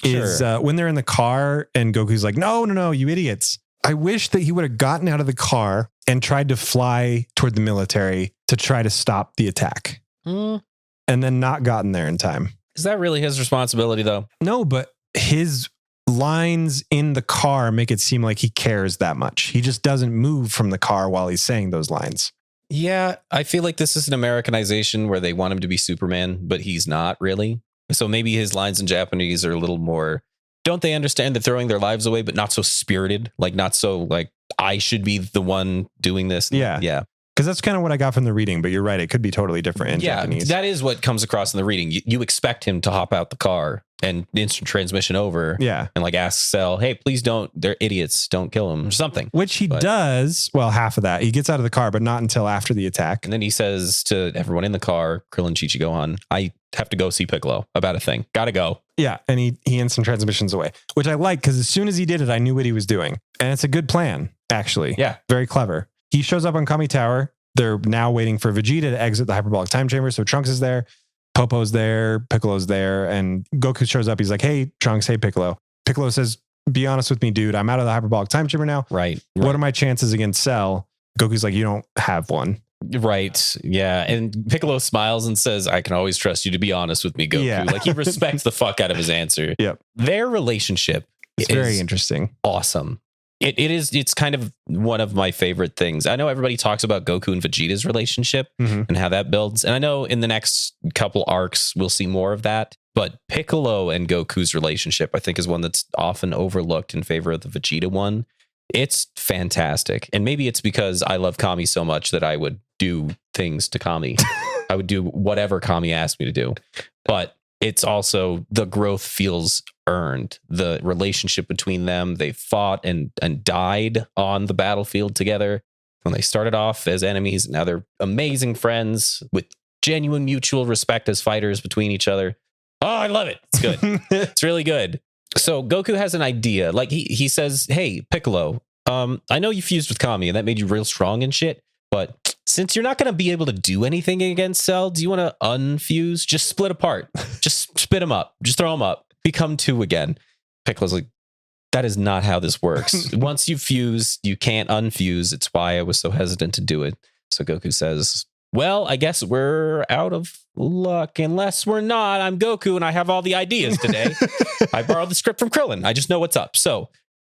is when they're in the car and Goku's like, no, you idiots. I wish that he would have gotten out of the car and tried to fly toward the military to try to stop the attack. And then not gotten there in time. Is that really his responsibility though? No, but his lines in the car make it seem like he cares that much. He just doesn't move from the car while he's saying those lines. Yeah, I feel like this is an Americanization where they want him to be Superman, but he's not really. So maybe his lines in Japanese are a little more, don't they understand that throwing their lives away, but not so spirited, like not so like I should be the one doing this. Yeah. Yeah. Because that's kind of what I got from the reading, but you're right. It could be totally different in Japanese. That is what comes across in the reading. You expect him to hop out the car and instant transmission over. Yeah. And like ask Cell, hey, please don't. They're idiots. Don't kill him or something. Which he does. Well, half of that. He gets out of the car, but not until after the attack. And then he says to everyone in the car, Krillin, Chi-Chi, Gohan, I have to go see Piccolo about a thing. Gotta go. Yeah. And he instant transmissions away, which I like because as soon as he did it, I knew what he was doing. And it's a good plan, actually. Yeah. Very clever. He shows up on Kami Tower. They're now waiting for Vegeta to exit the hyperbolic time chamber. So Trunks is there, Popo's there, Piccolo's there, and Goku shows up. He's like, hey, Trunks, hey, Piccolo. Piccolo says, be honest with me, dude. I'm out of the hyperbolic time chamber now. Right. What are my chances against Cell? Goku's like, you don't have one. Right. Yeah. And Piccolo smiles and says, I can always trust you to be honest with me, Goku. Yeah. Like he respects the fuck out of his answer. Yep. Their relationship is very interesting. Awesome. It's kind of one of my favorite things. I know everybody talks about Goku and Vegeta's relationship and how that builds. And I know in the next couple arcs, we'll see more of that. But Piccolo and Goku's relationship, I think, is one that's often overlooked in favor of the Vegeta one. It's fantastic. And maybe it's because I love Kami so much that I would do things to Kami. I would do whatever Kami asked me to do. But it's also the growth feels earned. The relationship between them, they fought and died on the battlefield together. When they started off as enemies, now they're amazing friends with genuine mutual respect as fighters between each other. Oh, I love it. It's good. It's really good. So Goku has an idea. Like he says, hey, Piccolo, I know you fused with Kami and that made you real strong and shit. But since you're not going to be able to do anything against Cell, do you want to unfuse? Just split apart. Just spit them up. Just throw them up. Become two again. Piccolo's like, that is not how this works. Once you fuse, you can't unfuse. It's why I was so hesitant to do it. So Goku says, well, I guess we're out of luck. Unless we're not. I'm Goku and I have all the ideas today. I borrowed the script from Krillin. I just know what's up. So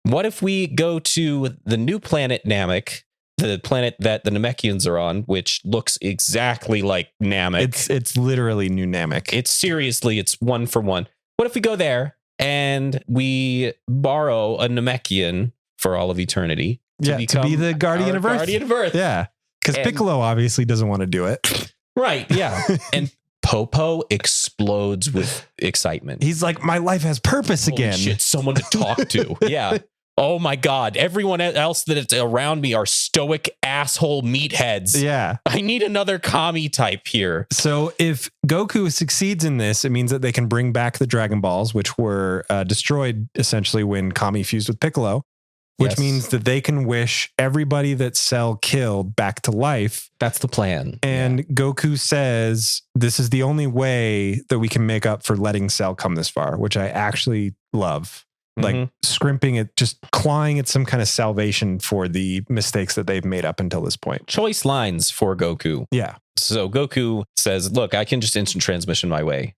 what if we go to the new planet Namek, the planet that the Namekians are on, which looks exactly like Namek. It's literally new Namek. It's one for one. What if we go there and we borrow a Namekian for all of eternity? To be the Guardian of Earth. Guardian of Earth. Yeah. Because Piccolo obviously doesn't want to do it. Right. Yeah. And Popo explodes with excitement. He's like, my life has purpose again. Holy shit, someone to talk to. Yeah. Oh my God. Everyone else that is around me are stoic asshole meatheads. Yeah. I need another Kami type here. So if Goku succeeds in this, it means that they can bring back the Dragon Balls, which were destroyed essentially when Kami fused with Piccolo, which means that they can wish everybody that Cell killed back to life. That's the plan. And Goku says, this is the only way that we can make up for letting Cell come this far, which I actually love. Like scrimping it, just clawing at some kind of salvation for the mistakes that they've made up until this point. Choice lines for Goku. Yeah. So Goku says, look, I can just instant transmission my way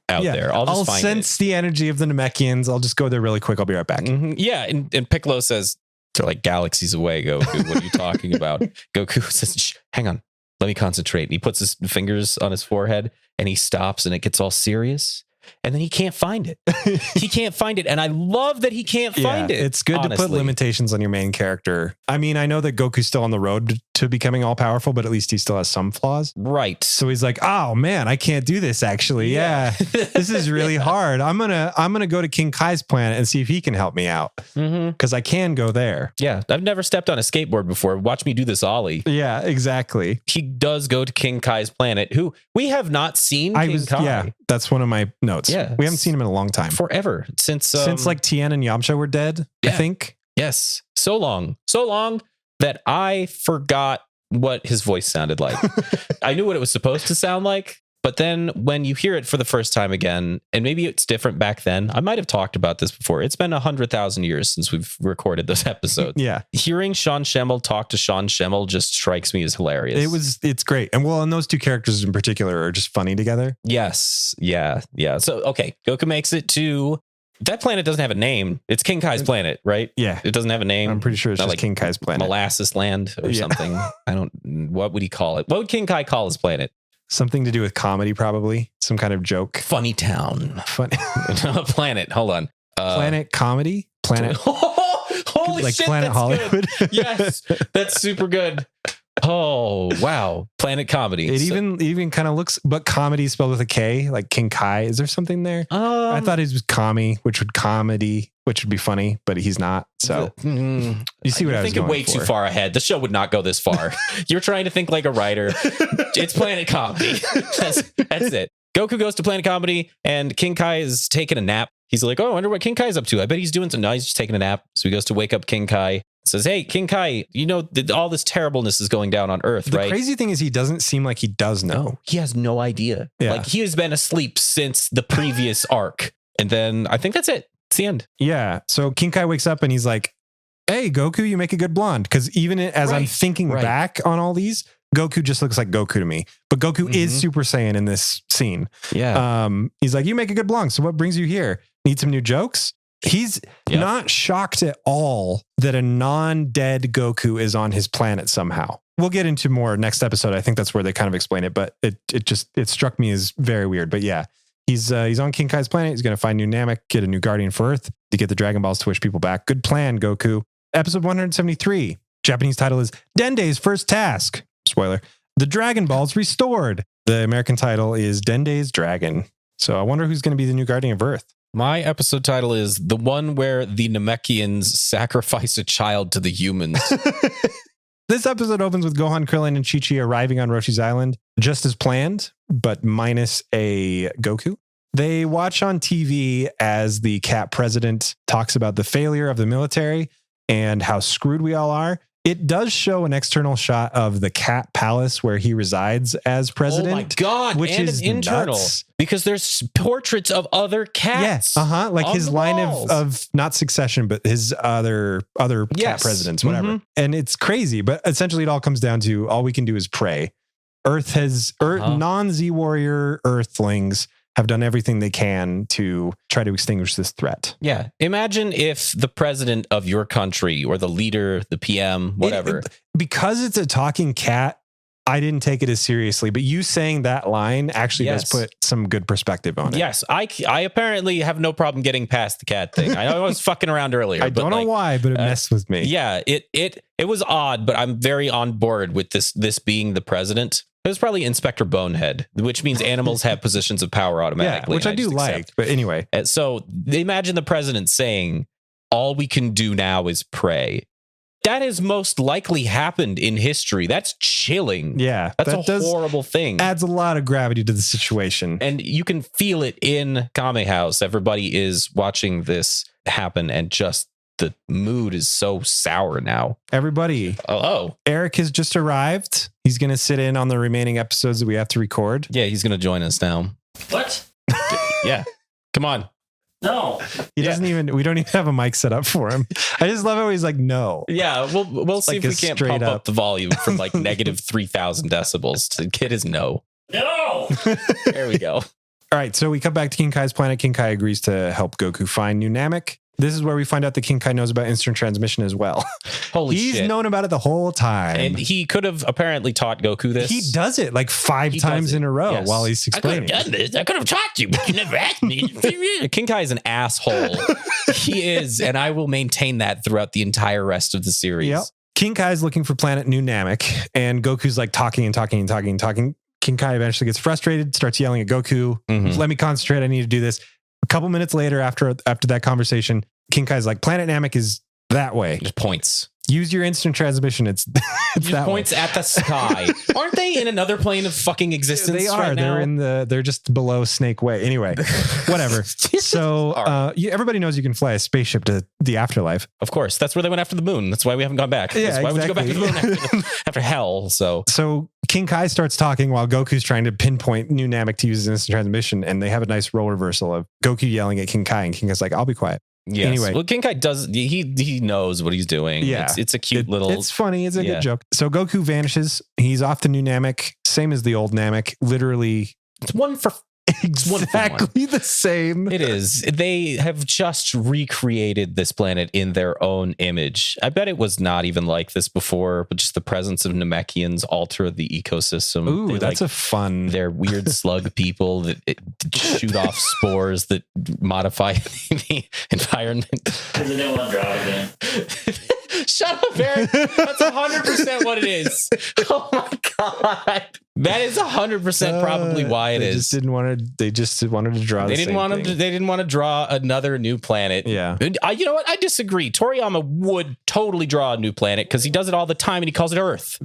out there. I'll sense the energy of the Namekians. I'll just go there really quick. I'll be right back. Yeah. And Piccolo says, they're like galaxies away, Goku. What are you talking about? Goku says, shh, hang on. Let me concentrate. And he puts his fingers on his forehead and he stops and it gets all serious. And then he can't find it. He can't find it. And I love that he can't find it. It's good to put limitations on your main character. I mean, I know that Goku's still on the road to becoming all powerful, but at least he still has some flaws. Right. So he's like, oh man, I can't do this actually. Yeah. This is really hard. I'm gonna go to King Kai's planet and see if he can help me out. Because I can go there. Yeah. I've never stepped on a skateboard before. Watch me do this ollie. Yeah, exactly. He does go to King Kai's planet, who we have not seen King Kai. Yeah, that's one of my notes. Yeah. We haven't seen him in a long time. Forever. Since like Tien and Yamcha were dead, I think. Yes. So long that I forgot what his voice sounded like. I knew what it was supposed to sound like, but then when you hear it for the first time again, and maybe it's different back then, I might have talked about this before. It's been 100,000 years since we've recorded those episodes. Yeah. Hearing Sean Schemmel talk to Sean Schemmel just strikes me as hilarious. It's great. And and those two characters in particular are just funny together. Yes. Yeah. Yeah. So, okay. Goku makes it to that planet. Doesn't have a name. It's King Kai's planet, right? Yeah. It doesn't have a name. I'm pretty sure it's not just like King Kai's planet. Molasses Land or something. What would he call it? What would King Kai call his planet? Something to do with comedy, probably. Some kind of joke. Funny Town. Funny. Planet. Hold on. Planet Comedy? Planet. Holy like shit. Planet that's Hollywood. Good. Yes. That's super good. Oh, wow. Planet Comedy. It even kind of looks, but comedy spelled with a K, like King Kai. Is there something there? I thought it was Kami, which would be funny, but he's not. So you see what I was thinking way too far ahead. The show would not go this far. You're trying to think like a writer. It's Planet Comedy. That's it. Goku goes to Planet Comedy and King Kai is taking a nap. He's like, oh, I wonder what King Kai's up to. I bet he's doing something. No, he's just taking a nap. So he goes to wake up King Kai. Says, hey, King Kai, you know, all this terribleness is going down on Earth, right? The crazy thing is he doesn't seem like he does know. No, he has no idea. Yeah. Like he has been asleep since the previous arc. And then I think that's it. It's the end. Yeah. So King Kai wakes up and he's like, hey, Goku, you make a good blonde. Because even as I'm thinking back on all these, Goku just looks like Goku to me. But Goku is Super Saiyan in this scene. Yeah. He's like, you make a good blonde. So what brings you here? Need some new jokes? He's not shocked at all that a non-dead Goku is on his planet somehow. We'll get into more next episode. I think that's where they kind of explain it, but it struck me as very weird. But yeah, He's on King Kai's planet. He's going to find new Namek, get a new Guardian for Earth to get the Dragon Balls to wish people back. Good plan, Goku. Episode 173. Japanese title is Dende's First Task. Spoiler. The Dragon Balls Restored. The American title is Dende's Dragon. So I wonder who's going to be the new Guardian of Earth. My episode title is the one where the Namekians sacrifice a child to the humans. This episode opens with Gohan, Krillin, and Chi-Chi arriving on Roshi's Island, just as planned, but minus a Goku. They watch on TV as the Cat president talks about the failure of the military and how screwed we all are. It does show an external shot of the Cat Palace where he resides as president. Oh my God. Which and is an internal. nuts. Because there's portraits of other cats. Yeah, like his line walls. of not Succession, but his other cat presidents, whatever. Mm-hmm. And it's crazy, but essentially it all comes down to all we can do is pray. Non-Z Warrior Earthlings have done everything they can to try to extinguish this threat. Yeah. Imagine if the president of your country or the leader, the PM, whatever. Because it's a talking cat, I didn't take it as seriously, but you saying that line actually does put some good perspective on it. Yes. I apparently have no problem getting past the cat thing. I know I was fucking around earlier. I don't know why, but it messed with me. Yeah. It was odd, but I'm very on board with this being the president. It was probably Inspector Bonehead, which means animals have positions of power automatically. Yeah, which I do like. But anyway. So imagine the president saying, all we can do now is pray. That has most likely happened in history. That's chilling. Yeah. That's a horrible thing. Adds a lot of gravity to the situation. And you can feel it in Kame House. Everybody is watching this happen and just the mood is so sour now. Everybody. Oh. Eric has just arrived. He's going to sit in on the remaining episodes that we have to record. Yeah, he's going to join us now. What? Yeah. Come on. No. We don't even have a mic set up for him. I just love how he's like, no. Yeah, we'll see like if we can't pump up the volume from like negative 3,000 decibels to get his no. No. There we go. All right, so we come back to King Kai's planet. King Kai agrees to help Goku find new Namek. This is where we find out that King Kai knows about instant transmission as well. Holy shit. He's known about it the whole time. And he could have apparently taught Goku this. He does it like 5 times in a row while he's explaining. I could have done this. I could have taught you, but you never asked me. King Kai is an asshole. He is, and I will maintain that throughout the entire rest of the series. Yep. King Kai is looking for planet New Namek, and Goku's like talking. King Kai eventually gets frustrated, starts yelling at Goku, let me concentrate, I need to do this. A couple minutes later, after that conversation, King Kai's like, Planet Namek is that way. Just points. Use your instant transmission. It's that points way. at the sky. Aren't they in another plane of fucking existence? They are. Right now? They're just below Snake Way. Anyway, whatever. So everybody knows you can fly a spaceship to the afterlife. Of course. That's where they went after the moon. That's why we haven't gone back. Yeah, Why would you go back to the exactly. moon after hell? So King Kai starts talking while Goku's trying to pinpoint new Namek to use his instant transmission, and they have a nice role reversal of Goku yelling at King Kai, and King Kai's like, I'll be quiet. Yes. Anyway. Well, King Kai does, he knows what he's doing. Yeah. It's a cute little. It's funny. It's a good joke. So Goku vanishes. He's off to New Namek, same as the old Namek. Literally. It's one for exactly the same. It is. They have just recreated this planet in their own image. I bet it was not even like this before, but just the presence of Namekians alter the ecosystem. Ooh, that's a fun. They're weird slug people that shoot off spores that modify the environment. Because they didn't want to draw it again. Shut up, Eric. That's 100% what it is. Oh my God. That is 100% probably why it is. They just wanted to draw. They didn't want to draw another new planet. Yeah. And you know what? I disagree. Toriyama would totally draw a new planet because he does it all the time and he calls it Earth.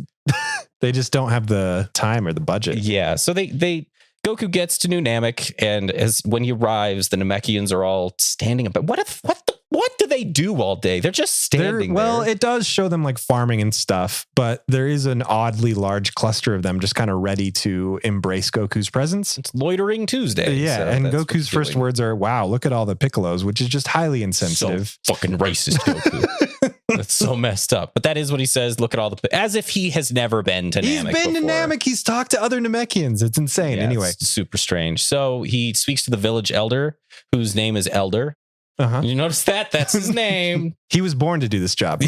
They just don't have the time or the budget. Yeah. So Goku gets to New Namek, and when he arrives, the Namekians are all standing up. But what do they do all day? They're just standing there. Well, it does show them like farming and stuff, but there is an oddly large cluster of them just kind of ready to embrace Goku's presence. It's Loitering Tuesday. Yeah, so and Goku's first words are, wow, look at all the Piccolos, which is just highly insensitive. So fucking racist, Goku. That's so messed up. But that is what he says. Look at all as if he has never been to Namek He's been before. to Namek. He's talked to other Namekians. It's insane. Yeah, anyway. It's super strange. So he speaks to the village elder, whose name is Elder. Uh-huh. You notice that? That's his name. He was born to do this job.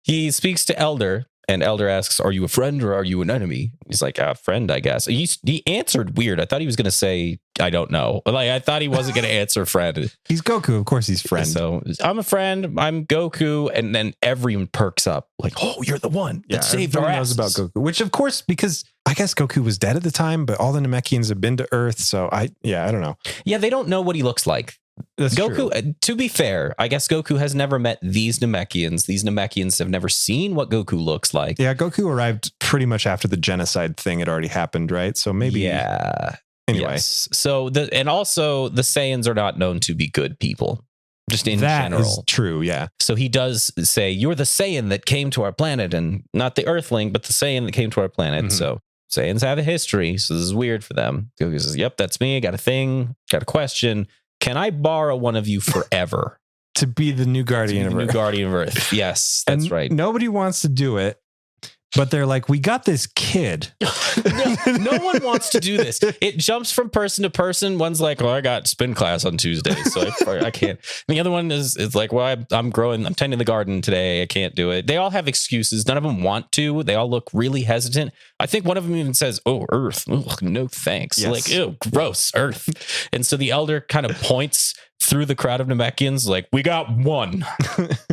He speaks to Elder, And Elder asks, are you a friend or are you an enemy? He's like, a friend, I guess. He answered weird. I thought he was going to say, I don't know. Like, I thought he wasn't going to answer friend. He's Goku. Of course he's friend. So I'm a friend. I'm Goku. And then everyone perks up like, oh, you're the one that saved our knows asses. about Goku, which of course, because I guess Goku was dead at the time, but all the Namekians have been to Earth. So I don't know. Yeah, they don't know what he looks like. That's Goku, true. to be fair, I guess Goku has never met these Namekians. These Namekians have never seen what Goku looks like. Yeah, Goku arrived pretty much after the genocide thing had already happened, right? So maybe. Yeah. Anyway. Yes. So and also the Saiyans are not known to be good people, just in That general. is true. Yeah. So he does say, you're the Saiyan that came to our planet, and not the Earthling, but the Saiyan that came to our planet. Mhm. So Saiyans have a history. So this is weird for them. Goku says, yep, that's me. I got a thing. Got a question. Can I borrow one of you forever? To be the new guardian of New Earth. Guardian of Earth. Yes, that's And right. Nobody wants to do it, but they're like, we got this kid. No one wants to do this. It jumps from person to person. One's like, well, I got spin class on Tuesday, so I can't. And the other one is like, well, I'm tending the garden today. I can't do it. They all have excuses. None of them want to. They all look really hesitant. I think one of them even says, oh, Earth. Ugh, no, thanks. Yes. Like, ew, gross, Earth. And so the elder kind of points through the crowd of Namekians, like, we got one.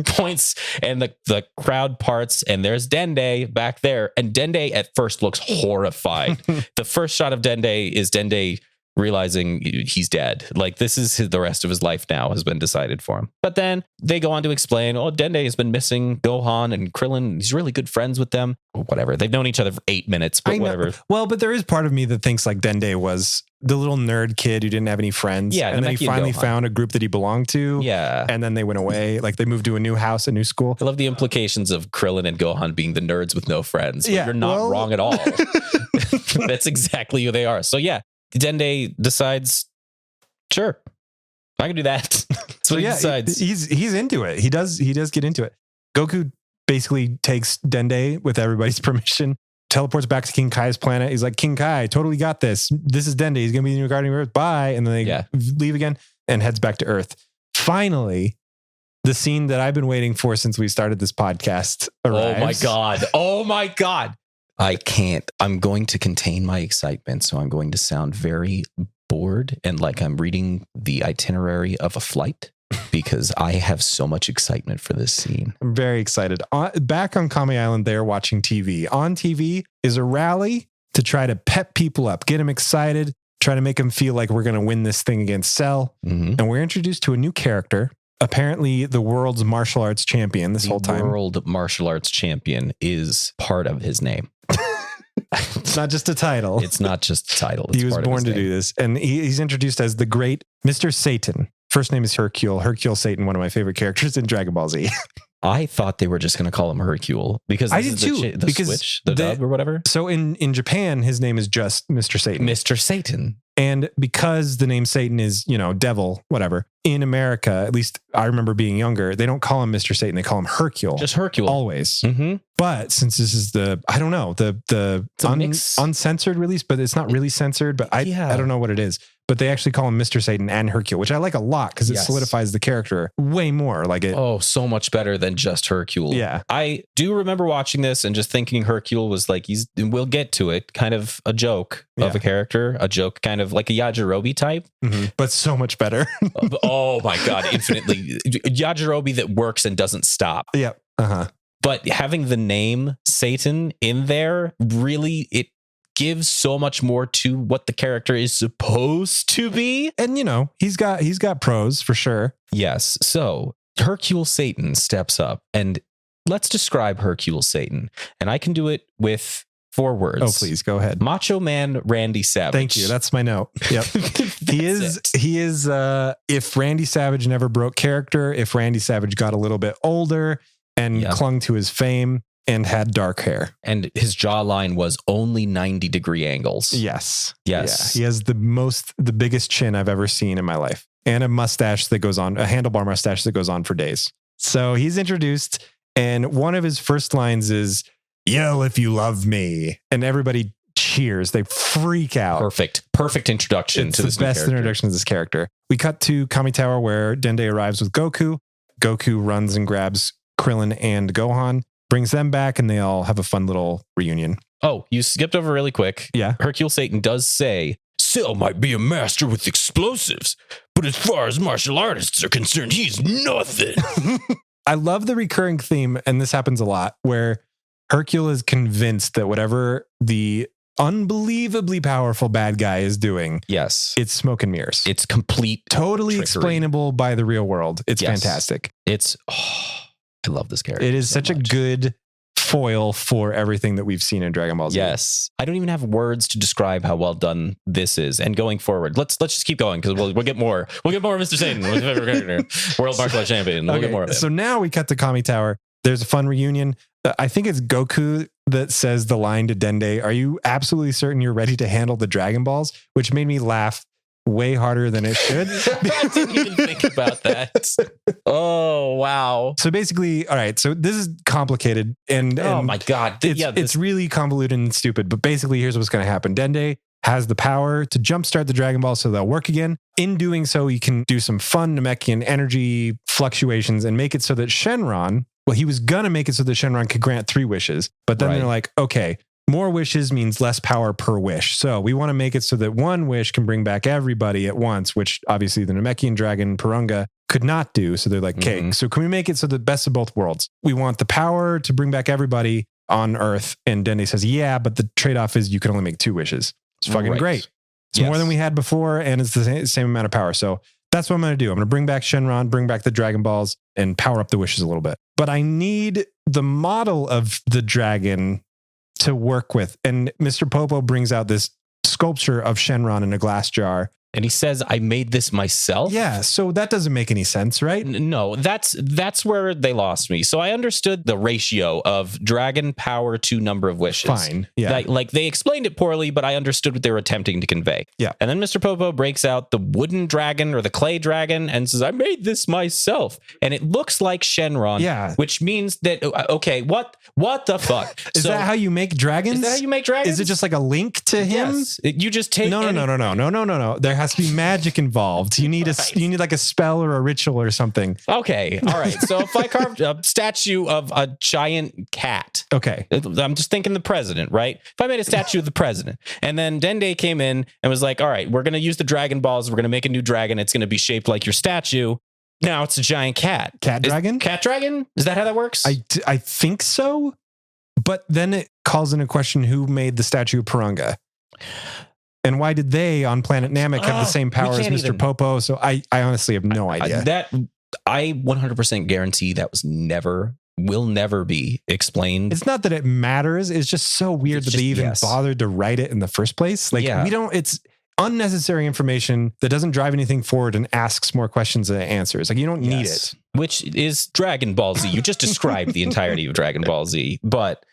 Points, and the crowd parts, and there's Dende back there. And Dende at first looks horrified. The first shot of Dende is Dende realizing he's dead. Like, this is the rest of his life now has been decided for him. But then they go on to explain, oh, Dende has been missing Gohan and Krillin. He's really good friends with them. Whatever. They've known each other for 8 minutes, but whatever. Well, but there is part of me that thinks like Dende was the little nerd kid who didn't have any friends. Yeah, and then he Namekian finally Gohan. found a group that he belonged to. Yeah. And then they went away. Like they moved to a new house, a new school. I love the implications of Krillin and Gohan being the nerds with no friends. But Yeah, you're not well- wrong at all. That's exactly who they are. So yeah, Dende decides, sure, I can do that. So he decides. he's into it. He does get into it. Goku basically takes Dende with everybody's permission, teleports back to King Kai's planet. He's like, King Kai, totally got this. This is Dende. He's gonna be the new guardian of Earth. Bye. And then they leave again and heads back to Earth. Finally, the scene that I've been waiting for since we started this podcast arrives. Oh my God. Oh my God. I can't. I'm going to contain my excitement. So I'm going to sound very bored and like I'm reading the itinerary of a flight because I have so much excitement for this scene. I'm very excited. Back on Kami Island, they're watching TV. On TV is a rally to try to pep people up, get them excited, try to make them feel like we're going to win this thing against Cell. Mm-hmm. And we're introduced to a new character, apparently the world's martial arts champion this whole time. World martial arts champion is part of his name. It's not just a title. It's not just a title. It's He was part of born his to name. do this. And he's introduced as the great Mr. Satan. First name is Hercule Satan, one of my favorite characters in Dragon Ball Z. I thought they were just going to call him Hercule because I this did is too, the because switch, the dub or whatever. So in Japan, his name is just Mr. Satan. Mr. Satan. And because the name Satan is, devil, whatever, in America, at least I remember being younger, they don't call him Mr. Satan. They call him Hercule. Just Hercule. Always. Mm-hmm. But since this is the uncensored release, but it's not really censored, but I don't know what it is. But they actually call him Mr. Satan and Hercule, which I like a lot because it solidifies the character way more. Like it. Oh, so much better than just Hercule. Yeah. I do remember watching this and just thinking Hercule was like, we'll get to it, kind of a joke of a character, a joke kind of like a Yajirobe type. Mm-hmm. But so much better. Oh my God, infinitely. Yajirobe that works and doesn't stop. Yep. Uh-huh. But having the name Satan in there, really, it gives so much more to what the character is supposed to be. And he's got pros for sure. Yes. So Hercule Satan steps up, and let's describe Hercule Satan. And I can do it with 4 words. Oh, please go ahead. Macho Man Randy Savage. Thank you. That's my note. Yep. He is if Randy Savage never broke character, if Randy Savage got a little bit older and clung to his fame and had dark hair. And his jawline was only 90-degree angles. Yes. Yes. Yeah. He has the biggest chin I've ever seen in my life. And a mustache that goes on, a handlebar mustache that goes on for days. So he's introduced, and one of his first lines is, "Yell if you love me." And everybody cheers. They freak out. Perfect introduction to this the best introduction to this character. We cut to Kami Tower where Dende arrives with Goku. Goku runs and grabs Krillin and Gohan. brings them back, and they all have a fun little reunion. Oh, you skipped over really quick. Yeah. Hercule Satan does say, Cell might be a master with explosives, but as far as martial artists are concerned, he's nothing. I love the recurring theme, and this happens a lot, where Hercule is convinced that whatever the unbelievably powerful bad guy is doing, Yes. it's smoke and mirrors. It's complete. Totally trickery. Explainable by the real world. It's Yes. fantastic. I love this character. It is so such a much. good foil for everything that we've seen in Dragon Ball Z. Yes. I don't even have words to describe how well done this is. And going forward, let's just keep going because we'll get more. We'll get more of Mr. Satan, my favorite character, world martial art champion. We'll get more of him. So now we cut to Kami Tower. There's a fun reunion. I think it's Goku that says the line to Dende, "Are you absolutely certain you're ready to handle the Dragon Balls?" Which made me laugh way harder than it should. I didn't even think about that. Oh, wow. So basically, all right, so this is complicated and Oh my God. it's really convoluted and stupid, but basically here's what's going to happen. Dende has the power to jumpstart the Dragon Balls so they'll work again. In doing so, he can do some fun Namekian energy fluctuations and make it so that Shenron, well, he was going to make it so that Shenron could grant 3 wishes, but then Right. they're like, okay, more wishes means less power per wish. So we want to make it so that 1 wish can bring back everybody at once, which obviously the Namekian dragon Purunga could not do. So they're like, okay, Mhm. so can we make it so the best of both worlds? We want the power to bring back everybody on Earth. And Dende says, yeah, but the trade-off is you can only make 2 wishes. It's fucking Right. great. It's Yes. more than we had before, and it's the same amount of power. So that's what I'm going to do. I'm going to bring back Shenron, bring back the Dragon Balls, and power up the wishes a little bit. But I need the model of the dragon to work with. And Mr. Popo brings out this sculpture of Shenron in a glass jar. And he says, I made this myself. Yeah, so that doesn't make any sense, right? No, that's where they lost me. So I understood the ratio of dragon power to number of wishes. Fine. Yeah. Like they explained it poorly, but I understood what they were attempting to convey. Yeah. And then Mr. Popo breaks out the wooden dragon or the clay dragon and says, I made this myself. And it looks like Shenron. Yeah. Which means that, okay, what the fuck? Is that how you make dragons? Is that how you make dragons? Is it just like a link to him? Yes. You just take No. There has to be magic involved. You need you need like a spell or a ritual or something. Okay. All right. So if I carved a statue of a giant cat, Okay. I'm just thinking the president, right? If I made a statue of the president and then Dende came in and was like, all right, we're going to use the Dragon Balls. We're going to make a new dragon. It's going to be shaped like your statue. Now it's a giant cat. Dragon? Cat dragon? Is that how that works? I think so. But then it calls into question who made the statue of Purunga. And why did they on planet Namek have the same power as Mr. Popo? So I honestly have no idea. I 100% guarantee that will never be explained. It's not that it matters. It's just so weird that they even bothered to write it in the first place. Like it's unnecessary information that doesn't drive anything forward and asks more questions than it answers. Like you don't need it. Which is Dragon Ball Z. You just described the entirety of Dragon Ball Z, but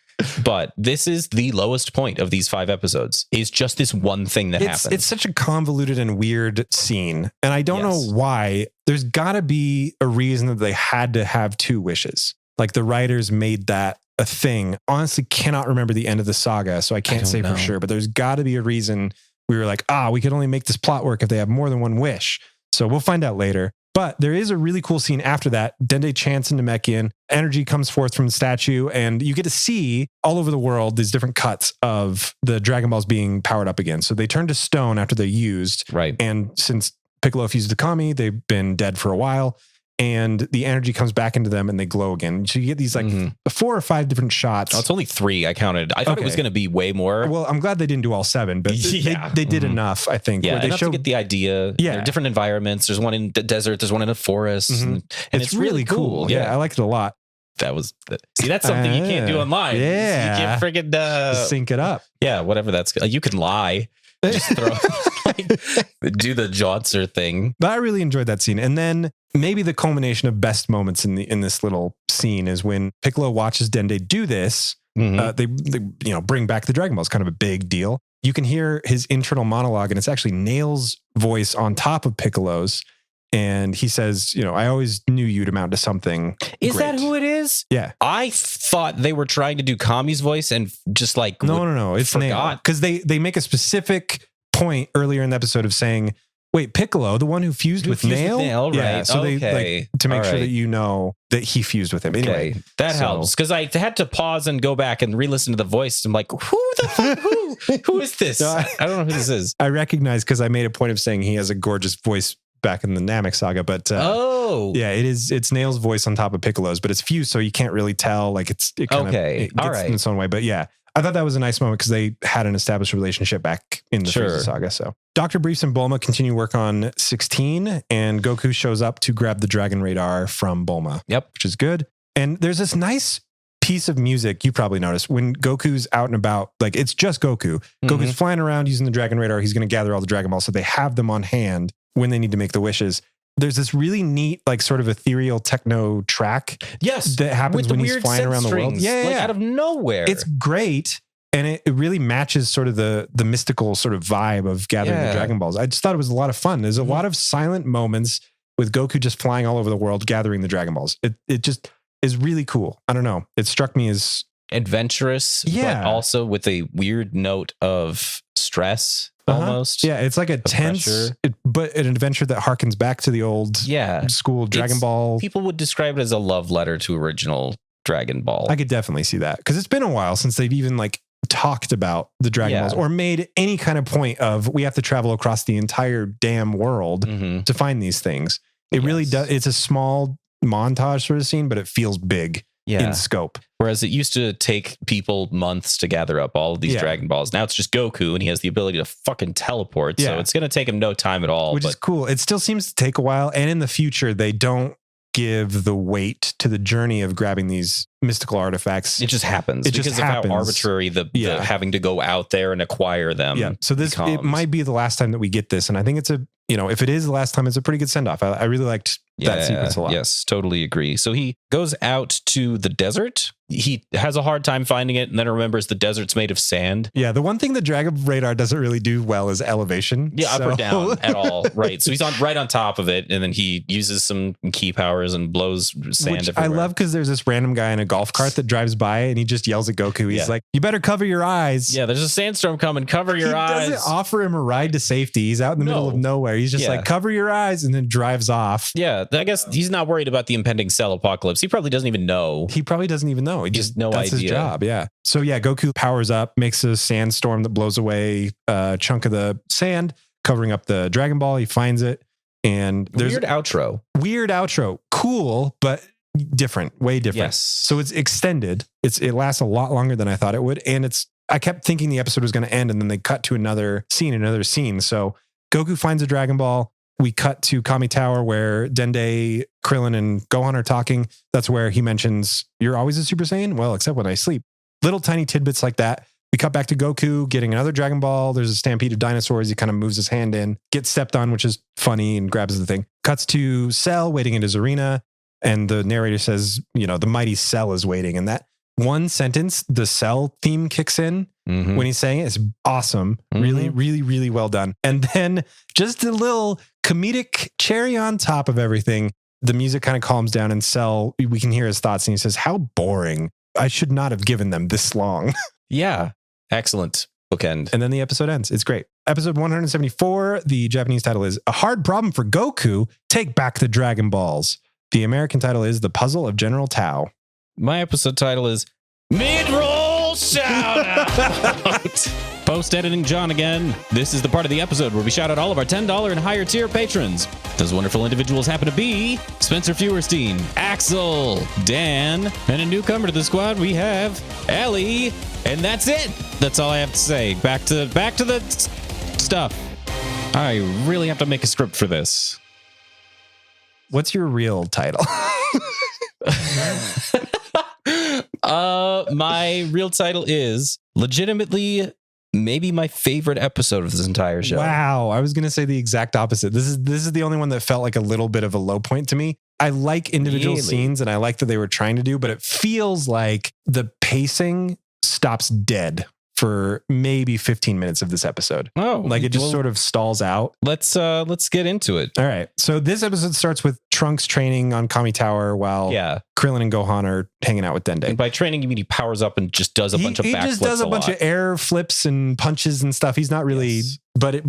this is the lowest point of these 5 episodes is just this one thing that happens. It's such a convoluted and weird scene. And I don't know why. There's got to be a reason that they had to have 2 wishes. Like the writers made that a thing. Honestly, cannot remember the end of the saga, so I can't say for sure. But there's got to be a reason we were like, we could only make this plot work if they have more than 1 wish. So we'll find out later. But there is a really cool scene after that. Dende chants in Namekian. Energy comes forth from the statue, and you get to see all over the world these different cuts of the Dragon Balls being powered up again. So they turn to stone after they're used. Right. And since Piccolo fused the Kami, they've been dead for a while. And the energy comes back into them and they glow again. So you get these like 4 or 5 different shots. Oh, it's only 3 I counted. I thought it was going to be way more. Well, I'm glad they didn't do all 7, but they did enough, I think. Yeah, where they enough to get the idea. Yeah. There are different environments. There's one in the desert. There's one in a forest. And it's really cool. Yeah, I like it a lot. That's something you can't do online. Yeah. You can't friggin' sync it up. Yeah, whatever that's. You can lie. Just throw, do the Jauncer thing. But I really enjoyed that scene. And then maybe the culmination of best moments in this little scene is when Piccolo watches Dende do this. They bring back the Dragon Ball. It's kind of a big deal. You can hear his internal monologue, and it's actually Nail's voice on top of Piccolo's. And he says, I always knew you'd amount to something. Is great. that who it is? Yeah. I thought they were trying to do Kami's voice and just like no. It's Nail. Because they make a specific point earlier in the episode of saying Wait, Piccolo, the one who fused with Nail? Yeah, so okay. they to make sure that you know that he fused with him. Anyway, Okay, that helps because I had to pause and go back and re-listen to the voice. I'm like, who the fuck? Who is this? No, I don't know who this is. I recognize because I made a point of saying he has a gorgeous voice back in the Namek saga, but yeah, it's Nail's voice on top of Piccolo's, but it's fused, so you can't really tell. Like it kind of it gets in its own way. But yeah, I thought that was a nice moment because they had an established relationship back in the Frieza saga. So Dr. Briefs and Bulma continue work on 16, and Goku shows up to grab the Dragon Radar from Bulma. Yep, which is good. And there's this nice piece of music you probably noticed when Goku's out and about. Like it's just Goku. Goku's flying around using the Dragon Radar. He's going to gather all the Dragon Balls, so they have them on hand when they need to make the wishes. There's this really neat, like sort of ethereal techno track. Yes, that happens when he's flying around the world. Yeah, out of nowhere. It's great. And it really matches sort of the mystical sort of vibe of gathering the Dragon Balls. I just thought it was a lot of fun. There's a lot of silent moments with Goku just flying all over the world, gathering the Dragon Balls. It just is really cool. I don't know. It struck me as adventurous, but also with a weird note of stress almost. Yeah, it's like a tense, but an adventure that harkens back to the old school Dragon Ball. People would describe it as a love letter to original Dragon Ball. I could definitely see that because it's been a while since they've even like talked about the Dragon Balls or made any kind of point of we have to travel across the entire damn world to find these things. It really does. It's a small montage sort of scene, but it feels big in scope. Whereas it used to take people months to gather up all of these Dragon Balls. Now it's just Goku and he has the ability to fucking teleport. So it's going to take him no time at all. Which is cool. It still seems to take a while. And in the future, they don't give the weight to the journey of grabbing these mystical artifacts. It just happens because of how arbitrary the having to go out there and acquire them. Yeah. So it might be the last time that we get this. And I think it's if it is the last time, it's a pretty good send off. I really liked that sequence a lot. Yes, totally agree. So he goes out to the desert. He has a hard time finding it and then remembers the desert's made of sand. Yeah, the one thing the Dragon Radar doesn't really do well is elevation. Yeah, up or down at all. Right. So he's right on top of it, and then he uses some key powers and blows sand everywhere. I love because there's this random guy in a golf cart that drives by and he just yells at Goku. He's like, you better cover your eyes. Yeah, there's a sandstorm coming. Cover your eyes. He doesn't offer him a ride to safety. He's out in the middle of nowhere. He's just like, cover your eyes, and then drives off. Yeah, I guess he's not worried about the impending cell apocalypse. He probably doesn't even know. He just no idea. His job. Yeah. So yeah, Goku powers up, makes a sandstorm that blows away a chunk of the sand, covering up the Dragon Ball. He finds it, and there's weird outro. Cool, but different, way different. Yes. So it's extended. It lasts a lot longer than I thought it would, and I kept thinking the episode was going to end, and then they cut to another scene. So Goku finds a Dragon Ball. We cut to Kami Tower where Dende, Krillin, and Gohan are talking. That's where he mentions, you're always a Super Saiyan? Well, except when I sleep. Little tiny tidbits like that. We cut back to Goku getting another Dragon Ball. There's a stampede of dinosaurs. He kind of moves his hand in, gets stepped on, which is funny, and grabs the thing. Cuts to Cell waiting in his arena. And the narrator says, the mighty Cell is waiting. And that one sentence, the Cell theme kicks in when he's saying it. It's awesome. Really, really, really well done. And then just a little comedic cherry on top of everything. The music kind of calms down, and Cell, we can hear his thoughts, and he says, how boring. I should not have given them this long. Yeah. Excellent bookend. And then the episode ends. It's great. Episode 174, the Japanese title is A Hard Problem for Goku, Take Back the Dragon Balls. The American title is The Puzzle of General Tao. My episode title is Mid-Roll Shout Out. Post-editing John again. This is the part of the episode where we shout out all of our $10 and higher tier patrons. Those wonderful individuals happen to be Spencer Feuerstein, Axel, Dan, and a newcomer to the squad we have Ellie. And that's it. That's all I have to say. Back to the stuff. I really have to make a script for this. What's your real title? My real title is legitimately maybe my favorite episode of this entire show. Wow. I was going to say the exact opposite. This is the only one that felt like a little bit of a low point to me. I like individual scenes and I like that they were trying to do, but it feels like the pacing stops dead for maybe 15 minutes of this episode. Oh, like it just sort of stalls out. Let's get into it. All right. So this episode starts with Trunks training on Kami Tower while Krillin and Gohan are hanging out with Dende. And by training, you mean he powers up and just does a bunch of backflips. He just does a bunch of air flips and punches and stuff. He's not really But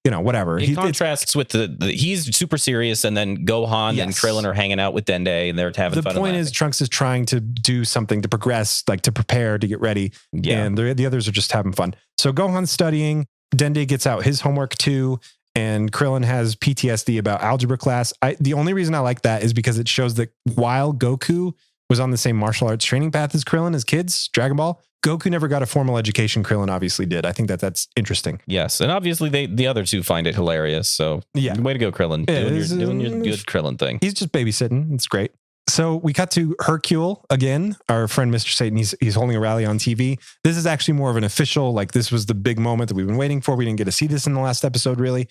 whatever. It contrasts with the he's super serious, and then Gohan and Krillin are hanging out with Dende, and they're having fun. The point is, Trunks is trying to do something to progress, like to prepare, to get ready. Yeah. And the others are just having fun. So Gohan's studying. Dende gets out his homework too. And Krillin has PTSD about algebra class. The only reason I like that is because it shows that while Goku was on the same martial arts training path as Krillin as kids, Dragon Ball, Goku never got a formal education. Krillin obviously did. I think that's interesting. Yes. And obviously the other two find it hilarious. So way to go, Krillin. Doing your good Krillin thing. He's just babysitting. It's great. So we cut to Hercule again, our friend Mr. Satan. He's holding a rally on TV. This is actually more of an official, like this was the big moment that we've been waiting for. We didn't get to see this in the last episode, really.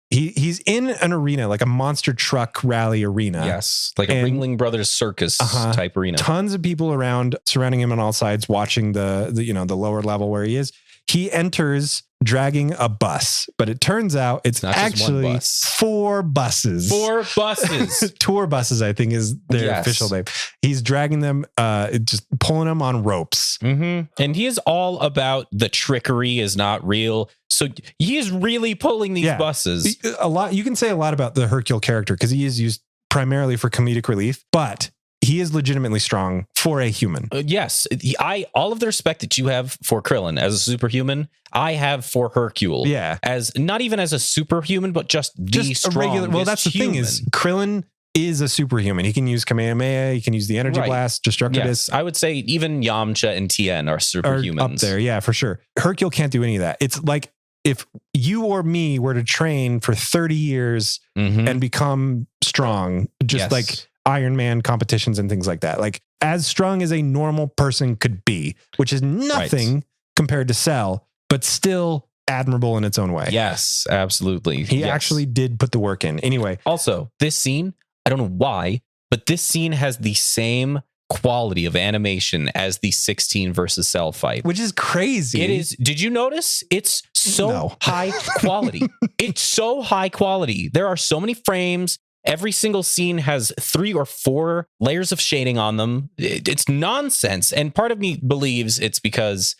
He's in an arena, like a monster truck rally arena. Yes, like a Ringling Brothers circus type arena. Tons of people around, surrounding him on all sides, watching the lower level where he is. He enters dragging a bus, but it turns out it's actually 4 buses. 4 buses. Tour buses, I think, is their official name. He's dragging them, just pulling them on ropes. Mm-hmm. And he is all about the trickery is not real. So he is really pulling these buses. A lot. You can say a lot about the Hercule character because he is used primarily for comedic relief, but he is legitimately strong for a human. Yes. All of the respect that you have for Krillin as a superhuman, I have for Hercule. Yeah. As not even as a superhuman, but just a regular. Well, that's the thing is Krillin is a superhuman. He can use Kamehameha. He can use the energy blast, destructive disc. I would say even Yamcha and Tien are superhumans. Up there. Yeah, for sure. Hercule can't do any of that. It's like if you or me were to train for 30 years and become strong, just like Iron Man competitions and things like that, like as strong as a normal person could be, which is nothing compared to Cell, but still admirable in its own way. Yes, absolutely. He actually did put the work in. Anyway. Also, this scene, I don't know why, but this scene has the same quality of animation as the 16 versus Cell fight, which is crazy. It is. Did you notice? It's so high quality. It's so high quality. There are so many frames. Every single scene has 3 or 4 layers of shading on them. It's nonsense. And part of me believes it's because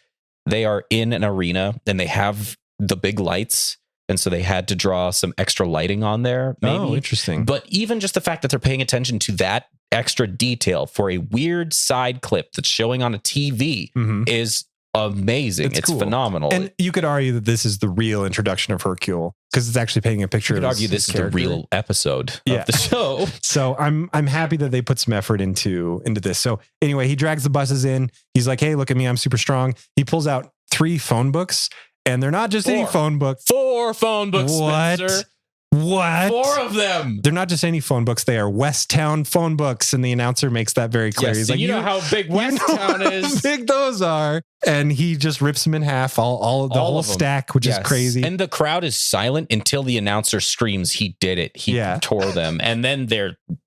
they are in an arena and they have the big lights. And so they had to draw some extra lighting on there. Maybe. Oh, interesting. But even just the fact that they're paying attention to that extra detail for a weird side clip that's showing on a TV is amazing. It's cool. Phenomenal. And you could argue that this is the real introduction of Hercule because it's actually painting a picture. You could argue this is the real episode of the show. So I'm happy that they put some effort into this. So anyway, he drags the buses in. He's like, hey, look at me. I'm super strong. He pulls out 3 phone books. And they're not just any phone book. 4 phone books, Spencer. What? 4 of them. They're not just any phone books. They are Westtown phone books. And the announcer makes that very clear. Yes, He's so like, you know how big Westtown is. How big those are. And he just rips them in half, all the whole stack, which is crazy. And the crowd is silent until the announcer screams, he did it. He tore them. And then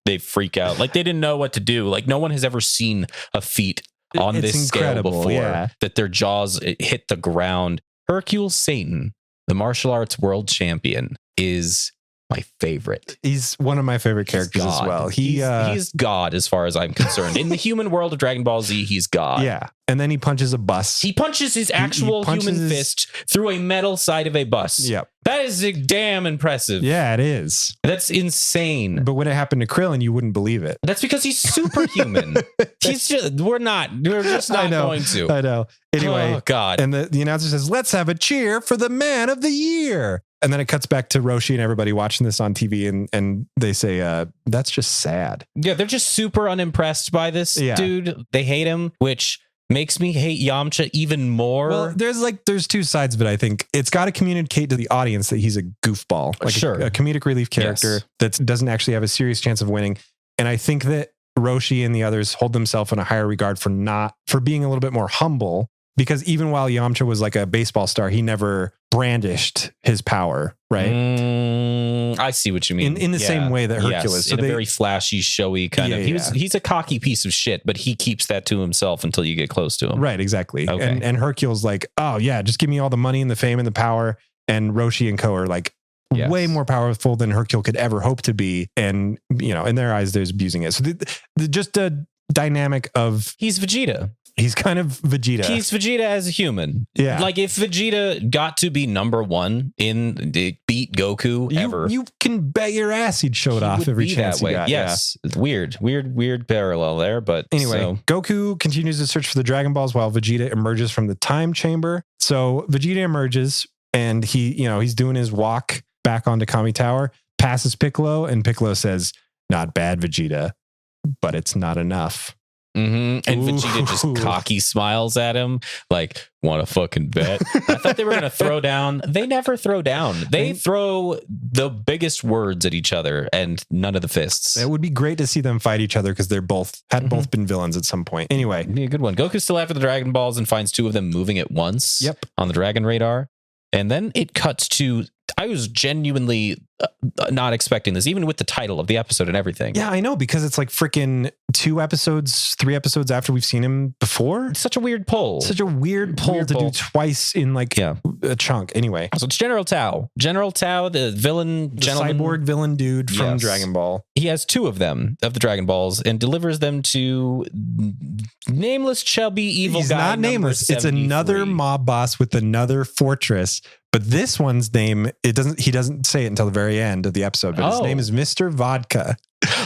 they freak out. Like they didn't know what to do. Like no one has ever seen a feat on this scale before that their jaws hit the ground. Hercule Satan, the martial arts world champion, is my favorite. He's one of my favorite characters as well. He's God as far as I'm concerned. In the human world of Dragon Ball Z, he's God. Yeah. And then he punches a bus. He punches his actual human fist through a metal side of a bus. Yep. That is damn impressive. Yeah, it is. That's insane. But when it happened to Krillin, you wouldn't believe it. That's because he's superhuman. We're just not going to. I know. Anyway. Oh, God. And the announcer says, let's have a cheer for the man of the year. And then it cuts back to Roshi and everybody watching this on TV. And they say, that's just sad. Yeah, they're just super unimpressed by this dude. They hate him, which makes me hate Yamcha even more. Well, there's 2 sides of it, I think. It's got to communicate to the audience that he's a goofball, like a comedic relief character that doesn't actually have a serious chance of winning. And I think that Roshi and the others hold themselves in a higher regard for being a little bit more humble, because even while Yamcha was like a baseball star, he never brandished his power, right? I see what you mean. In the same way that Hercule is. So in a very flashy, showy kind of. He's a cocky piece of shit, but he keeps that to himself until you get close to him. Right, exactly. Okay. And Hercule's like, oh yeah, just give me all the money and the fame and the power. And Roshi and co are like way more powerful than Hercule could ever hope to be. And, in their eyes, there's abusing it. So just a dynamic of... He's Vegeta. He's kind of Vegeta. He's Vegeta as a human. Yeah. Like if Vegeta got to be number one in the beat Goku ever. You can bet your ass he'd show it he off would every be chance that he way. got. Yes. Weird parallel there. But Anyway, so, Goku continues to search for the Dragon Balls while Vegeta emerges from the time chamber. So Vegeta emerges and he's doing his walk back onto Kami Tower, passes Piccolo, and Piccolo says, "Not bad, Vegeta, but it's not enough." and Vegeta just Ooh. cocky smiles at him like, want to fucking bet? I thought they were going to throw down. They never throw down. They throw the biggest words at each other and none of the fists. It would be great to see them fight each other because they're both been villains at some point. Anyway, It'd be a good one. Goku's still after the Dragon Balls and finds two of them moving at once. Yep. On the Dragon Radar. And then it cuts to, I was genuinely not expecting this, even with the title of the episode and everything. yeah, I know, because it's like freaking 3 episodes after we've seen him before. It's such a weird pull. Such a weird pull to do twice in like a chunk. Anyway, So it's General Tao. General Tao, the villain the gentleman. cyborg villain dude from Yes. Dragon Ball. He has two of them, of the Dragon Balls, and delivers them to nameless, chubby, evil He's guy. not number nameless. It's 73. another mob boss with another fortress. But this one's name, he doesn't say it until the very end of the episode, but his name is Mr. Vodka.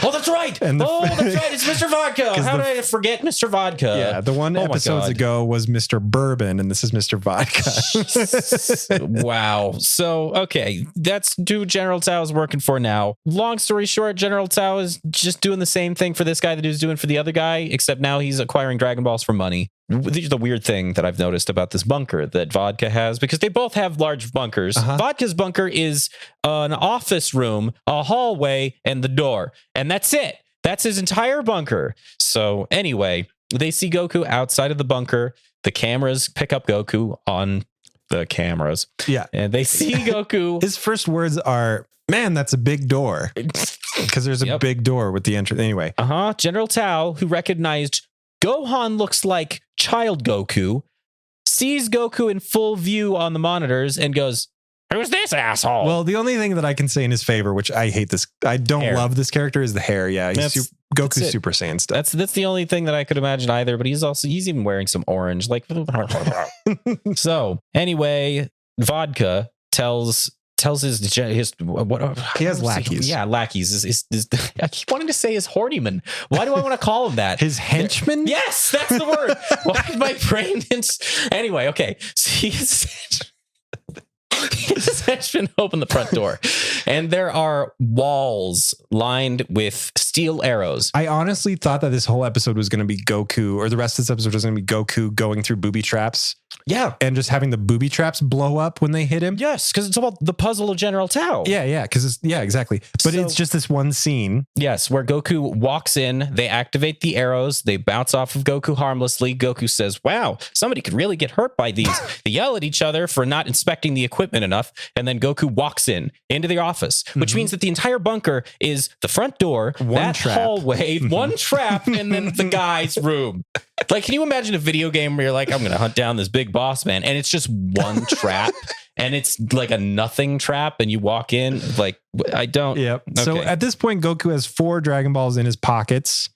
Oh, that's right. And That's right. It's Mr. Vodka. 'Cause How did I forget Mr. Vodka? Yeah, the one oh my episodes God. ago was Mr. Bourbon, and this is Mr. Vodka. Wow. So, okay, that's who General Tao is working for now. Long story short, General Tao is just doing the same thing for this guy that he was doing for the other guy, except now he's acquiring Dragon Balls for money. This is the weird thing that I've noticed about this bunker that Vodka has, because they both have large bunkers. Vodka's bunker is an office room, a hallway, and the door. And that's it. That's his entire bunker. So anyway, they see Goku outside of the bunker. The cameras pick up Goku on the cameras. Yeah. And they see Goku. His first words are, "Man, that's a big door." Because there's a big door with the entrance. Anyway. General Tao, who recognized Gohan looks like child Goku, sees Goku in full view on the monitors and goes, "Who's this asshole?" Well, the only thing that I can say in his favor, which I hate this, I don't love this character, is the hair. Yeah, Goku's Super Saiyan stuff. That's the only thing that I could imagine either. But he's even wearing some orange. Like, so anyway, Vodka tells his what He has lackeys. Yeah, lackeys. I keep wanting to say his hornyman. Why do I want to call him that? His henchman? Yes, that's the word. Why did my brain? Anyway, okay. So his henchmen open the front door, and there are walls lined with steel arrows. I honestly thought that this whole episode was going to be Goku, or the rest of this episode was going to be Goku going through booby traps. Yeah. And just having the booby traps blow up when they hit him. Yes, because it's about the puzzle of General Tao. Yeah, because exactly. But it's just this one scene. Yes, where Goku walks in, they activate the arrows, they bounce off of Goku harmlessly. Goku says, "Wow, somebody could really get hurt by these." They yell at each other for not inspecting the equipment enough, and then Goku walks into the office, which means that the entire bunker is the front door, that hallway, one trap, and then the guy's room. Like, can you imagine a video game where you're like, "I'm going to hunt down this big boss man," and it's just one trap, and it's like a nothing trap, and you walk in, like, I don't. Yep. Okay. So at this point, Goku has 4 Dragon Balls in his pockets,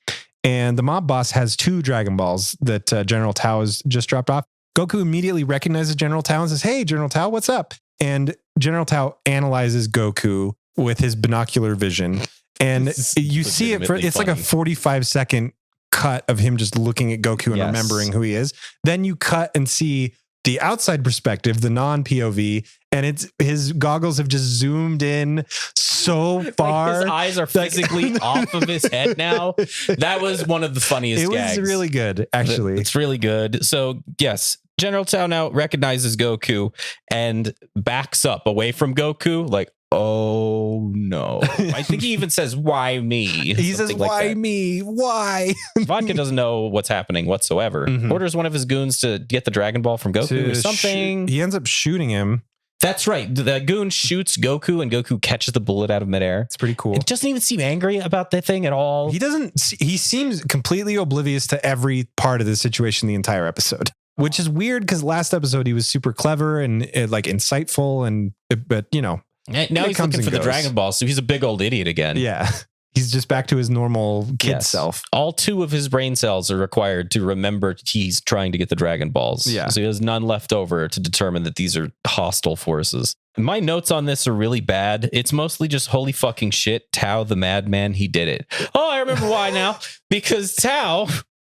and the mob boss has 2 Dragon Balls that General Tao has just dropped off. Goku immediately recognizes General Tao and says, "Hey, General Tao, what's up?" And General Tao analyzes Goku with his binocular vision, and you see it it's like a 45-second cut of him just looking at Goku and remembering who he is. Then you cut and see the outside perspective, the non-POV, and his goggles have just zoomed in so far. Like his eyes are physically off of his head now. That was one of the funniest gags. It was really good, actually. It's really good. So, yes, General Tao now recognizes Goku and backs up away from Goku, like, "Oh no." I think he even says, "Why me?" He says, "Why me? Why?" Vodka doesn't know what's happening whatsoever. Orders one of his goons to get the Dragon Ball from Goku or something. He ends up shooting him. That's right. The goon shoots Goku, and Goku catches the bullet out of midair. It's pretty cool. It doesn't even seem angry about the thing at all. He seems completely oblivious to every part of the situation the entire episode, which is weird because last episode he was super clever and like insightful, but you know. Now he's looking for the Dragon Ball, so he's a big old idiot again. Yeah. He's just back to his normal kid Yes. self. All 2 of his brain cells are required to remember he's trying to get the Dragon Balls. Yeah. So he has none left over to determine that these are hostile forces. My notes on this are really bad. It's mostly just holy fucking shit. Tao the madman, he did it. Oh, I remember why now. Because Tao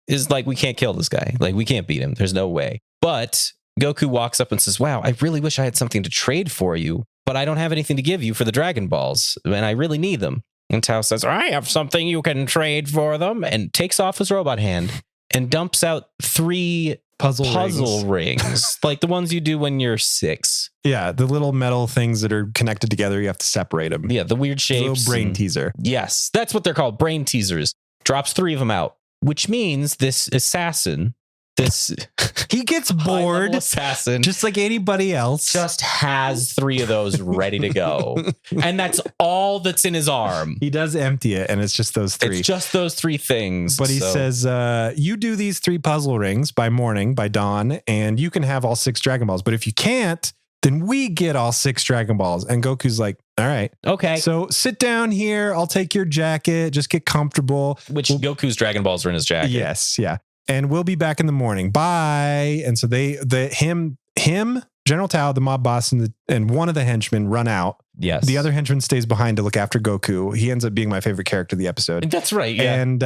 is like, we can't kill this guy. Like, we can't beat him. There's no way. But Goku walks up and says, wow, I really wish I had something to trade for you, but I don't have anything to give you for the Dragon Balls, and I really need them. And Tao says, I have something you can trade for them, and takes off his robot hand and dumps out 3 puzzle rings, like the ones you do when you're 6. Yeah, the little metal things that are connected together, you have to separate them. Yeah, the weird shapes. Little brain teaser. Yes, that's what they're called, brain teasers. Drops 3 of them out, which means this assassin, this He gets high-level bored, assassin, just like anybody else. just has 3 of those ready to go. And that's all that's in his arm. He does empty it, and it's just those 3. It's just those 3 things. But he says, you do these 3 puzzle rings by morning, by dawn, and you can have all 6 Dragon Balls. But if you can't, then we get all 6 Dragon Balls. And Goku's like, all right. Okay. So sit down here. I'll take your jacket. Just get comfortable. Which Goku's Dragon Balls are in his jacket. Yes. Yeah. And we'll be back in the morning. Bye. And so him, General Tao, the mob boss, and one of the henchmen run out. Yes. The other henchman stays behind to look after Goku. He ends up being my favorite character of the episode. That's right. Yeah. And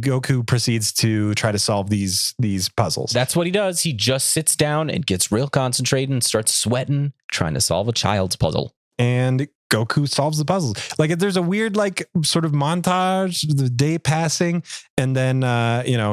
Goku proceeds to try to solve these puzzles. That's what he does. He just sits down and gets real concentrated and starts sweating, trying to solve a child's puzzle. And Goku solves the puzzles. Like, there's a weird, like, sort of montage, the day passing, and then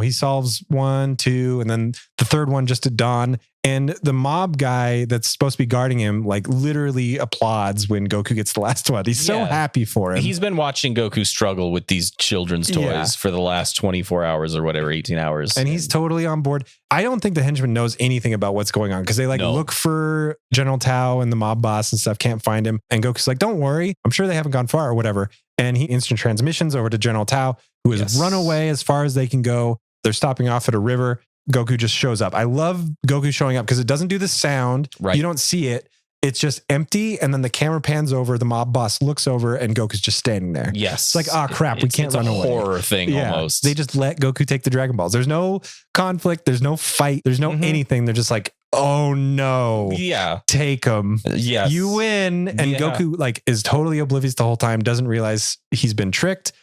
he solves 1, 2, and then the third one just at dawn. And the mob guy that's supposed to be guarding him, like, literally applauds when Goku gets the last one. He's so happy for him. He's been watching Goku struggle with these children's toys for the last 24 hours or whatever, 18 hours. And he's totally on board. I don't think the henchman knows anything about what's going on, because they look for General Tao and the mob boss and stuff, can't find him. And Goku's like, don't worry, I'm sure they haven't gone far or whatever. And he instant transmissions over to General Tao, who has run away as far as they can go. They're stopping off at a river. Goku just shows up. I love Goku showing up because it doesn't do the sound. Right. You don't see it. It's just empty. And then the camera pans over. The mob boss looks over and Goku's just standing there. Yes. It's like, oh crap, we can't run away. It's a horror thing almost. They just let Goku take the Dragon Balls. There's no conflict. There's no fight. There's no anything. They're just like, oh no. Yeah. Take them. Yes. You win. And Goku is totally oblivious the whole time. Doesn't realize he's been tricked.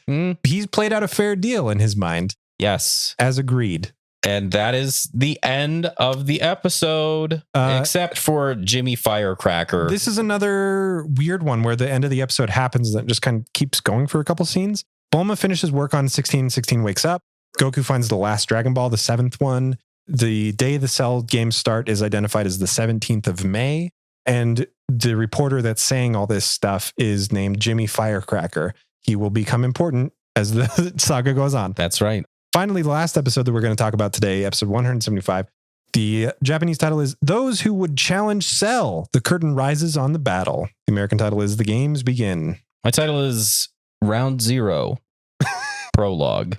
He's played out a fair deal in his mind. Yes. As agreed. And that is the end of the episode, except for Jimmy Firecracker. This is another weird one where the end of the episode happens that just kind of keeps going for a couple scenes. Bulma finishes work on 16. 16 wakes up. Goku finds the last Dragon Ball, the 7th one. The day the Cell games start is identified as the 17th of May. And the reporter that's saying all this stuff is named Jimmy Firecracker. He will become important as the saga goes on. That's right. Finally, the last episode that we're going to talk about today, episode 175, the Japanese title is Those Who Would Challenge Cell. The curtain rises on the battle. The American title is The Games Begin. My title is Round 0, Prologue.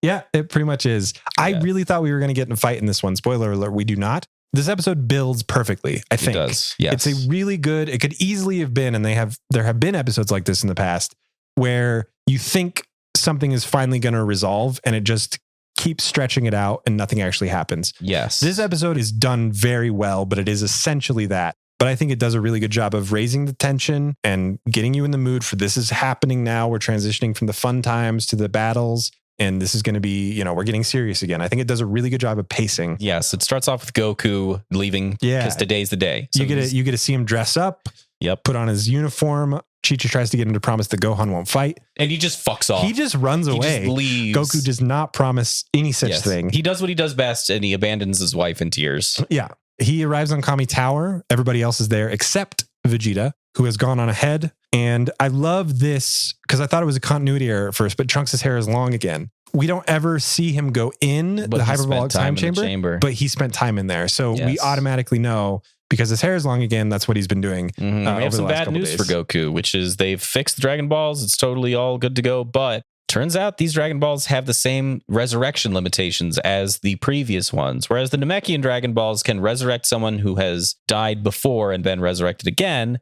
Yeah, it pretty much is. Yeah. I really thought we were going to get in a fight in this one. Spoiler alert, we do not. This episode builds perfectly, I think. It does, yes. It's a really good, it could easily have been, and there have been episodes like this in the past, where you think something is finally going to resolve and it just keeps stretching it out and nothing actually happens. Yes. This episode is done very well, but it is essentially that. But I think it does a really good job of raising the tension and getting you in the mood for this is happening now. We're transitioning from the fun times to the battles. And this is going to be, we're getting serious again. I think it does a really good job of pacing. Yes. It starts off with Goku leaving because today's the day. So you get to see him dress up. Yep. Put on his uniform. Chi-Chi tries to get him to promise that Gohan won't fight. And he just fucks off. He just runs away. Just leaves. Goku does not promise any such thing. He does what he does best and he abandons his wife in tears. Yeah. He arrives on Kami Tower. Everybody else is there except Vegeta, who has gone on ahead. And I love this because I thought it was a continuity error at first, but Trunks' hair is long again. We don't ever see him go in the hyperbolic time chamber, but he spent time in there. So we automatically know because his hair is long again, that's what he's been doing. We have some bad news for Goku, which is they've fixed the Dragon Balls. It's totally all good to go. But turns out these Dragon Balls have the same resurrection limitations as the previous ones. Whereas the Namekian Dragon Balls can resurrect someone who has died before and been resurrected again.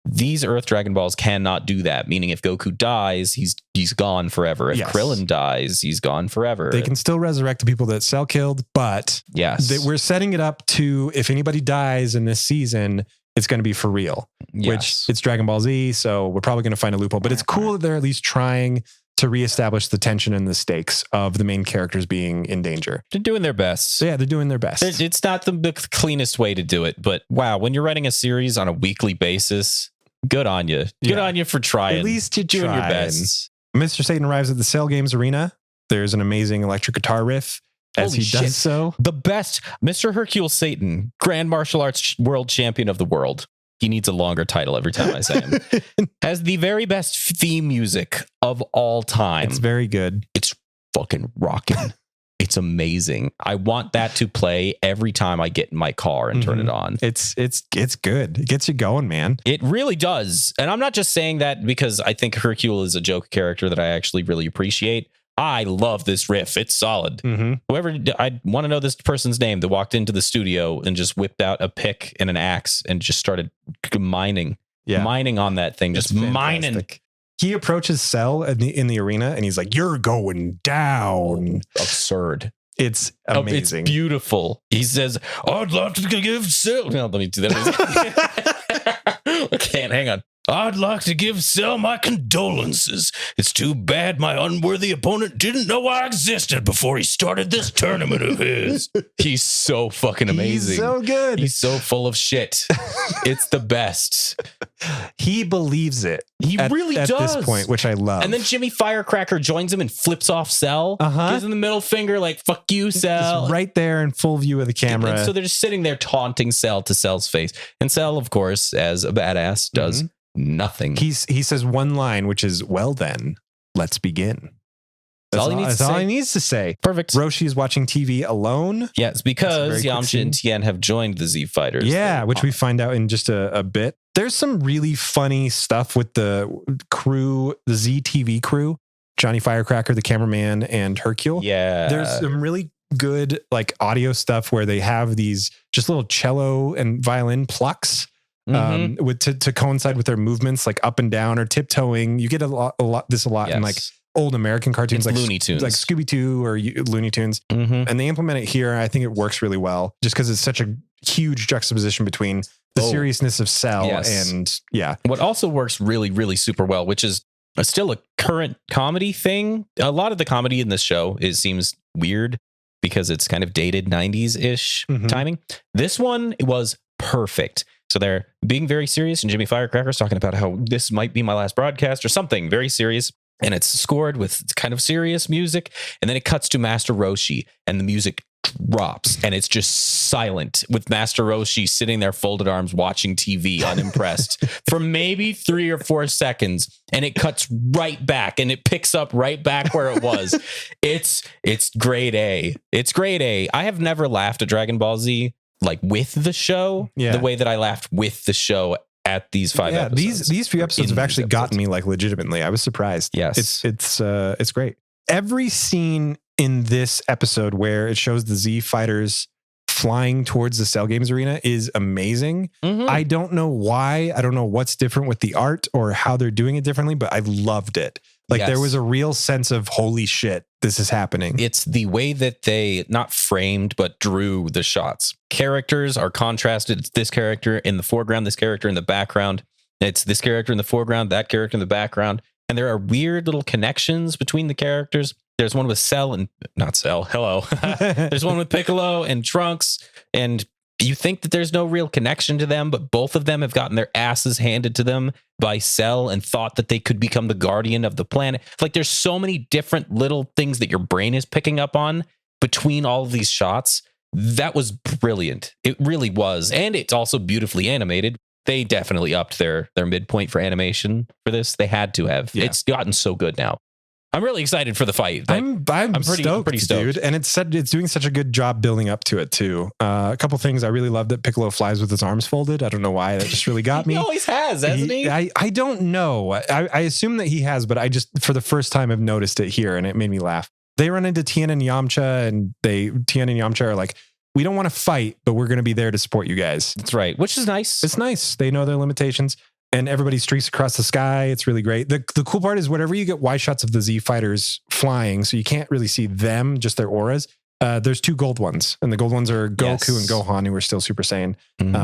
These Earth Dragon Balls cannot do that. Meaning, if Goku dies, he's gone forever. If Yes. Krillin dies, he's gone forever. They can still resurrect the people that Cell killed, but yes, we're setting it up to if anybody dies in this season, it's going to be for real. yes. Which it's Dragon Ball Z, so we're probably going to find a loophole. But it's cool that they're at least trying to reestablish the tension and the stakes of the main characters being in danger. They're doing their best. So yeah, they're doing their best. It's not the cleanest way to do it, but wow, when you're writing a series on a weekly basis, good on you. Good Yeah. on you for trying. At least you're doing your trying. best. Mr. Satan arrives at the Cell Games arena. There's an amazing electric guitar riff as Holy he shit. does so. The best, Mr. Hercule Satan, Grand Martial Arts World Champion of the World. He needs a longer title every time I say him. Has the very best theme music of all time. It's very good. It's fucking rocking. It's amazing. I want that to play every time I get in my car and turn it on. It's good. It gets you going, man. It really does. And I'm not just saying that because I think Hercule is a joke character that I actually really appreciate. I love this riff. It's solid. Whoever, I want to know this person's name that walked into the studio and just whipped out a pick and an axe and just started mining on that thing, just mining. He approaches Cell in the arena and he's like, "You're going down." Absurd. It's amazing. It's beautiful. He says, "I'd love to give Cell." No, let me do that. I can't. Hang on. I'd like to give Cell my condolences. It's too bad my unworthy opponent didn't know I existed before he started this tournament of his. He's so fucking amazing. He's so good. He's so full of shit. It's the best. He believes it. He really at does. this point, which I love. And then Jimmy Firecracker joins him and flips off Cell. Gives him the middle finger, like, fuck you, Cell. It's right there in full view of the camera. And so they're just sitting there taunting Cell to Cell's face. And Cell, of course, as a badass, does nothing. He says one line, which is, "Well then, let's begin." That's all he needs to say. Perfect. Roshi is watching TV alone. Yes, because That's a very quick Yamcha and scene. Tien have joined the Z Fighters. Yeah, which we find out in just a bit. There's some really funny stuff with the crew, the ZTV crew, Johnny Firecracker, the cameraman, and Hercule. Yeah. There's some really good like audio stuff where they have these just little cello and violin plucks with to coincide with their movements, like up and down or tiptoeing. You get a lot in like old American cartoons, It's like Looney Tunes, like Scooby-Doo or Looney Tunes. And they implement it here. I think it works really well just because it's such a huge juxtaposition between the seriousness of Cell and What also works really, really super well, which is still a current comedy thing. A lot of the comedy in this show seems weird because it's kind of dated 90s-ish timing. This one was perfect. So they're being very serious, and Jimmy Firecracker's talking about how this might be my last broadcast or something very serious. And it's scored with kind of serious music. And then it cuts to Master Roshi and the music drops and it's just silent with Master Roshi sitting there folded arms watching TV unimpressed for maybe 3 or 4 seconds. And it cuts right back and it picks up right back where it was. It's grade A. It's grade A. I have never laughed at Dragon Ball Z like with the show the way that I laughed with the show at these 5 episodes. These few episodes have actually gotten me like legitimately. I was surprised. Yes. It's great. Every scene in this episode where it shows the Z fighters flying towards the Cell Games arena is amazing. I don't know why. I don't know what's different with the art or how they're doing it differently, but I loved it. Like there was a real sense of holy shit, this is happening. It's the way that they not framed, but drew the shots. Characters are contrasted. It's this character in the foreground, this character in the background. It's this character in the foreground, that character in the background. And there are weird little connections between the characters. There's one with Cell and not Cell. Hello. There's one with Piccolo and Trunks. And you think that there's no real connection to them, but both of them have gotten their asses handed to them by Cell and thought that they could become the guardian of the planet. Like there's so many different little things that your brain is picking up on between all of these shots. That was brilliant. It really was. And it's also beautifully animated. They definitely upped their midpoint for animation for this. They had to have. Yeah. It's gotten so good now. I'm really excited for the fight. I'm pretty stoked, dude. And it's doing such a good job building up to it too. A couple things I really love that Piccolo flies with his arms folded. I don't know why, that just really got me. He always has, hasn't he? I don't know. I assume that he has, but I just for the first time have noticed it here, and it made me laugh. They run into Tien and Yamcha, and Tien and Yamcha are like, we don't want to fight, but we're going to be there to support you guys. That's right, which is nice. It's nice. They know their limitations. and everybody streaks across the sky. It's really great. The cool part is whenever you get wide shots of the Z fighters flying, so you can't really see them, just their auras. There's 2 gold ones, and the gold ones are Goku and Gohan, who are still Super Saiyan,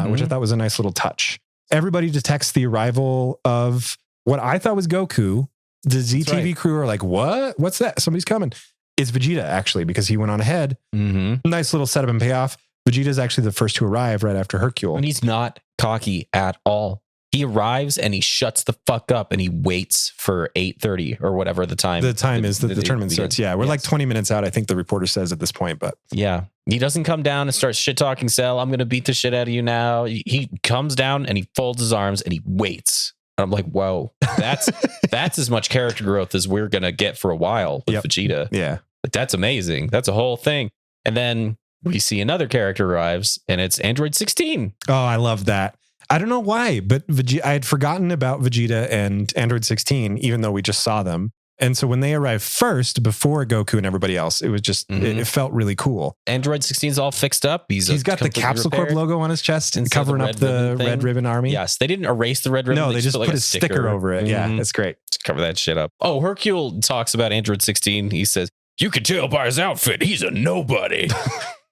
which I thought was a nice little touch. Everybody detects the arrival of what I thought was Goku. The ZTV crew are like, what? What's that? Somebody's coming. It's Vegeta, actually, because he went on ahead. Nice little setup and payoff. Vegeta is actually the first to arrive right after Hercule. And he's not cocky at all. He arrives and he shuts the fuck up and he waits for 8:30 or whatever the time. The time is the tournament starts. Yeah, we're like 20 minutes out, I think the reporter says at this point. But yeah, he doesn't come down and start shit talking Cell. I'm going to beat the shit out of you now. He comes down and he folds his arms and he waits. And I'm like, whoa, that's as much character growth as we're going to get for a while with Vegeta. Yeah. Like, that's amazing. That's a whole thing. And then we see another character arrives and it's Android 16. Oh, I love that. I don't know why, but I had forgotten about Vegeta and Android 16, even though we just saw them. And so when they arrived first, before Goku and everybody else, it was just, it felt really cool. Android 16 is all fixed up. He's got the Capsule Corp logo on his chest and covering up the Red Ribbon Army. Yes, they didn't erase the Red Ribbon. No, they just put a sticker over it. Yeah, that's great. Just cover that shit up. Oh, Hercule talks about Android 16. He says, you could tell by his outfit, he's a nobody.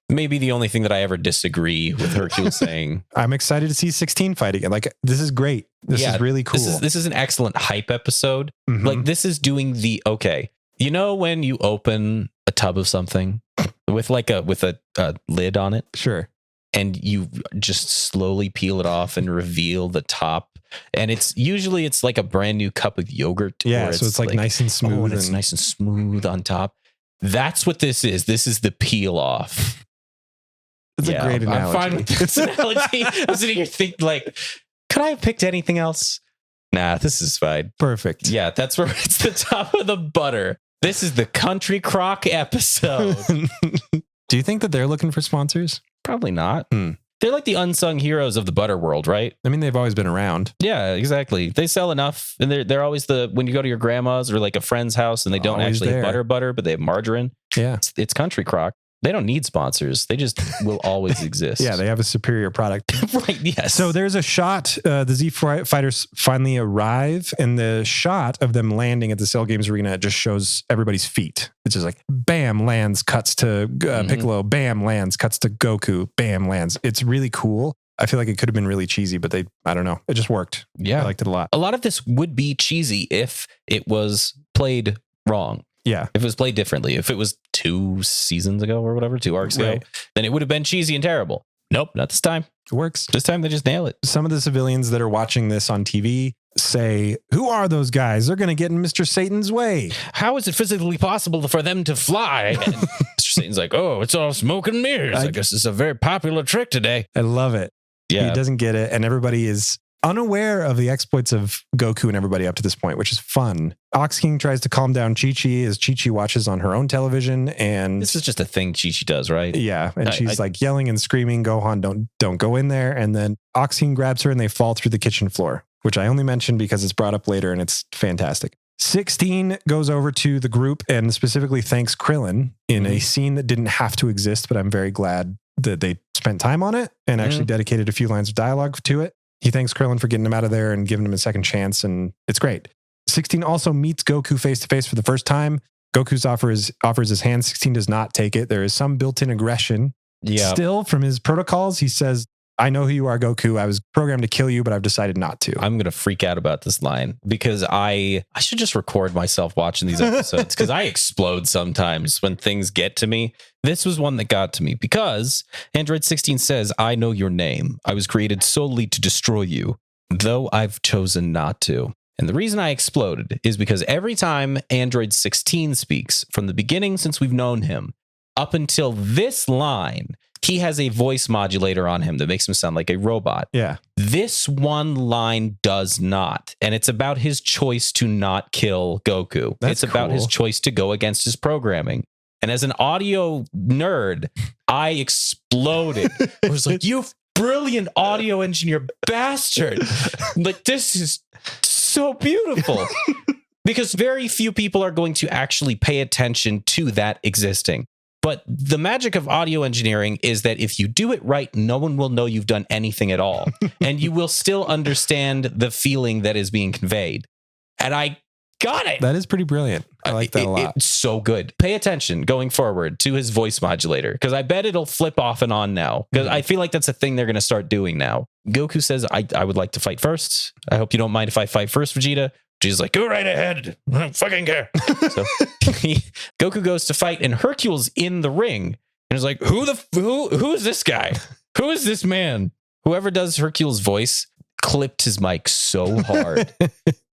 Maybe the only thing that I ever disagree with Hercule saying. I'm excited to see 16 fight again. Like, this is great. This is really cool. This is an excellent hype episode. Like, this is doing the, okay. You know when you open a tub of something with a lid on it? Sure. And you just slowly peel it off and reveal the top. And it's usually like a brand new cup of yogurt. Yeah, so it's like nice and smooth. Oh, and it's nice and smooth on top. That's what this is. This is the peel off. It's a great analogy. I'm fine with this analogy. I'm sitting here thinking, like, could I have picked anything else? Nah, this is fine. Perfect. Yeah, that's where it's the top of the butter. This is the Country Crock episode. Do you think that they're looking for sponsors? Probably not. They're like the unsung heroes of the butter world, right? I mean, they've always been around. Yeah, exactly. They sell enough, and they're always when you go to your grandma's or like a friend's house, and they don't actually have butter, but they have margarine. Yeah, it's Country Crock. They don't need sponsors. They just will always exist. Yeah, they have a superior product. Right, yes. So there's a shot. The Z fighters finally arrive, and the shot of them landing at the Cell Games Arena just shows everybody's feet. It's just like, bam, lands, cuts to Piccolo, bam, lands, cuts to Goku, bam, lands. It's really cool. I feel like it could have been really cheesy, but I don't know. It just worked. Yeah. I liked it a lot. A lot of this would be cheesy if it was played wrong. Yeah. If it was played differently, if it was 2 seasons ago or whatever, 2 arcs ago, then it would have been cheesy and terrible. Nope, not this time. It works. This time they just nail it. Some of the civilians that are watching this on TV say, who are those guys? They're going to get in Mr. Satan's way. How is it physically possible for them to fly? And Mr. Satan's like, oh, it's all smoke and mirrors. I guess it's a very popular trick today. I love it. Yeah. He doesn't get it. And everybody is unaware of the exploits of Goku and everybody up to this point, which is fun. Ox King tries to calm down Chi-Chi as Chi-Chi watches on her own television, and this is just a thing Chi-Chi does, right? Yeah, and she's like yelling and screaming, Gohan, don't go in there. And then Ox King grabs her and they fall through the kitchen floor, which I only mentioned because it's brought up later and it's fantastic. 16 goes over to the group and specifically thanks Krillin in a scene that didn't have to exist, but I'm very glad that they spent time on it and actually dedicated a few lines of dialogue to it. He thanks Krillin for getting him out of there and giving him a second chance, and it's great. 16 also meets Goku face-to-face for the first time. Goku's offers his hand. 16 does not take it. There is some built-in aggression. Yeah. Still, from his protocols, he says, I know who you are, Goku. I was programmed to kill you, but I've decided not to. I'm going to freak out about this line because I should just record myself watching these episodes because I explode sometimes when things get to me. This was one that got to me because Android 16 says, I know your name. I was created solely to destroy you, though I've chosen not to. And the reason I exploded is because every time Android 16 speaks, from the beginning since we've known him, up until this line, he has a voice modulator on him that makes him sound like a robot. Yeah. This one line does not. And it's about his choice to not kill Goku. It's about his choice to go against his programming. And as an audio nerd, I exploded. I was like, you brilliant audio engineer bastard. Like, this is so beautiful. Because very few people are going to actually pay attention to that existing. But the magic of audio engineering is that if you do it right, no one will know you've done anything at all. And you will still understand the feeling that is being conveyed. And I got it. That is pretty brilliant. I like that a lot. It's so good. Pay attention going forward to his voice modulator, because I bet it'll flip off and on now. Because I feel like that's a thing they're going to start doing now. Goku says, I would like to fight first. I hope you don't mind if I fight first, Vegeta. Vegeta's like, go right ahead. I don't fucking care. So Goku goes to fight, and Hercule's in the ring. And is like, who is this guy? Who is this man? Whoever does Hercule's voice clipped his mic so hard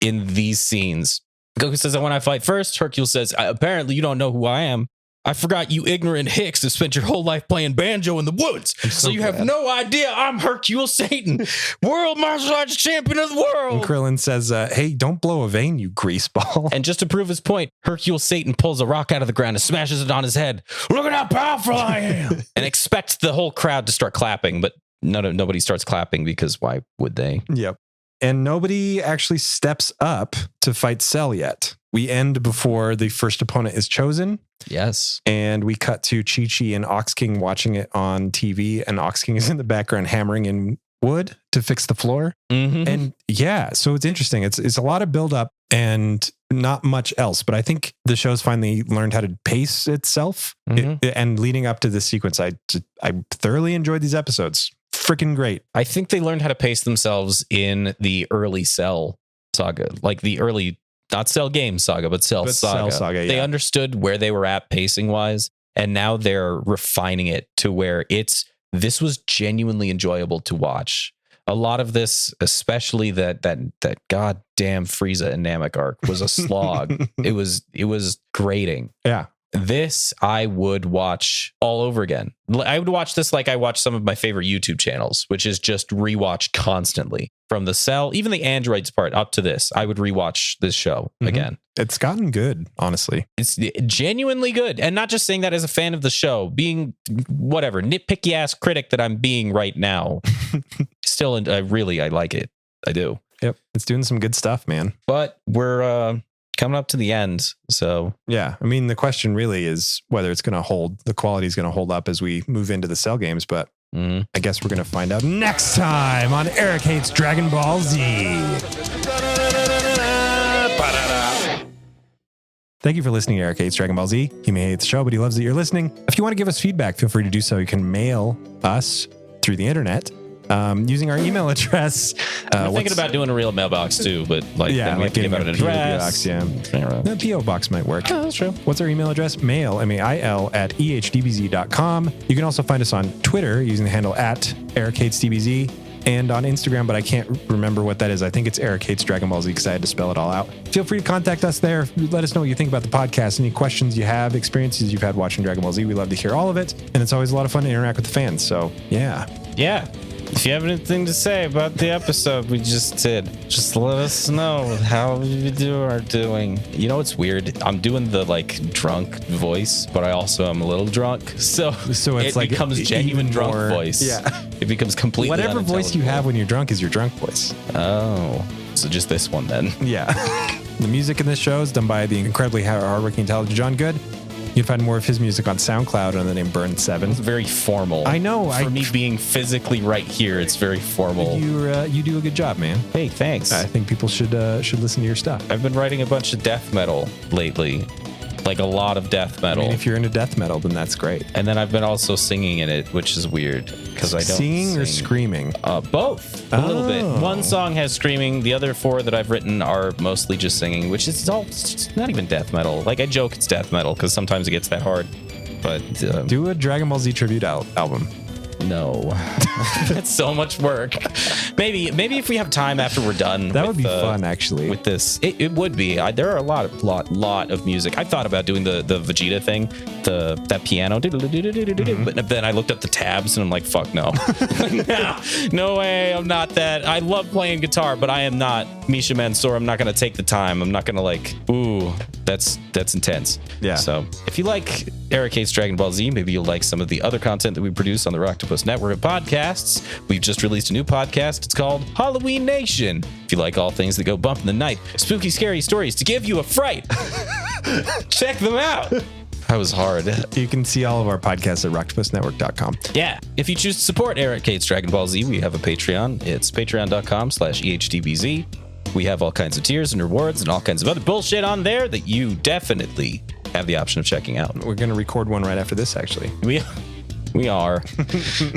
in these scenes. Goku says, I want to fight first. Hercule says, apparently you don't know who I am. I forgot you ignorant hicks have spent your whole life playing banjo in the woods. So you have no idea I'm Hercule Satan, world martial arts champion of the world. And Krillin says, hey, don't blow a vein, you greaseball. And just to prove his point, Hercule Satan pulls a rock out of the ground and smashes it on his head. Look at how powerful I am. And expects the whole crowd to start clapping, but nobody starts clapping because why would they? Yep. And nobody actually steps up to fight Cell yet. We end before the first opponent is chosen. Yes. And we cut to Chi-Chi and Ox King watching it on TV. And Ox King is in the background hammering in wood to fix the floor. Mm-hmm. And yeah, so it's interesting. It's a lot of buildup and not much else. But I think the show's finally learned how to pace itself. And leading up to this sequence, I thoroughly enjoyed these episodes. Freaking great. I think they learned how to pace themselves in the early Cell saga, like the early, not Cell game saga, but Cell saga. Cell saga, yeah. They understood where they were at pacing wise, and now they're refining it to where this was genuinely enjoyable to watch. A lot of this, especially that goddamn Frieza and Namek arc, was a slog. It was grating. Yeah. This I would watch all over again. I would watch this like I watch some of my favorite YouTube channels, which is just rewatch constantly. From the Cell, even the androids part up to this, I would rewatch this show again. It's gotten good, honestly. It's genuinely good. And not just saying that as a fan of the show, being whatever nitpicky ass critic that I'm being right now. Still, I like it. I do. Yep. It's doing some good stuff, man. But we're coming up to the end. So yeah, I mean, the question really is whether it's going to hold, the quality is going to hold up as we move into the Cell games. But I guess we're going to find out next time on Eric Hates Dragon Ball Z. Thank you for listening to Eric Hates Dragon Ball Z. He may hate the show, but he loves that you're listening. If you want to give us feedback, feel free to do so. You can mail us through the internet. Using our email address. I'm thinking about doing a real mailbox too, but then we have to give out an address. The PO box might work. Oh, that's true. What's our email address? Mail, MAIL, at ehdbz.com. You can also find us on Twitter using the handle at EricHatesDBZ, and on Instagram, but I can't remember what that is. I think it's Eric Hates Dragon Ball Z because I had to spell it all out. Feel free to contact us there. Let us know what you think about the podcast. Any questions you have, experiences you've had watching Dragon Ball Z. We love to hear all of it. And it's always a lot of fun to interact with the fans. So, yeah. Yeah. If you have anything to say about the episode we just did, just let us know how we are doing. You know what's weird? I'm doing the drunk voice, but I also am a little drunk. So it's it becomes genuine drunk voice. Yeah. It becomes completely whatever voice you have when you're drunk is your drunk voice. Oh. So just this one then. Yeah. The music in this show is done by the incredibly hardworking, talented John Good. You can find more of his music on SoundCloud under the name Burn7. It's very formal. I know. For me being physically right here, it's very formal. You do a good job, man. Hey, thanks. I think people should listen to your stuff. I've been writing a bunch of death metal lately. Like a lot of death metal. I mean, if you're into death metal, then that's great. And then I've been also singing in it, which is weird because I don't sing or screaming. Both a little bit. One song has screaming. The other four that I've written are mostly just singing, which is it's not even death metal. Like I joke it's death metal because sometimes it gets that hard. But do a Dragon Ball Z tribute album. No, that's so much work. Maybe if we have time after we're done, that would be fun. Actually, with this, it would be. There are a lot of music. I thought about doing the Vegeta thing, that piano, but then I looked up the tabs and I'm like, fuck no, no way, I'm not that. I love playing guitar, but I am not Misha Mansour. I'm not gonna take the time. I'm not gonna that's intense. Yeah. So if you like Eric Hates Dragon Ball Z, maybe you'll like some of the other content that we produce on the Rocktopus Network of podcasts. We've just released a new podcast. It's called Halloween Nation. If you like all things that go bump in the night, spooky, scary stories to give you a fright, check them out. That was hard. You can see all of our podcasts at rocktopusnetwork.com. Yeah. If you choose to support Eric Kate's Dragon Ball Z, we have a Patreon. It's patreon.com/EHDBZ. We have all kinds of tiers and rewards and all kinds of other bullshit on there that you definitely have the option of checking out. We're going to record one right after this, actually. We are.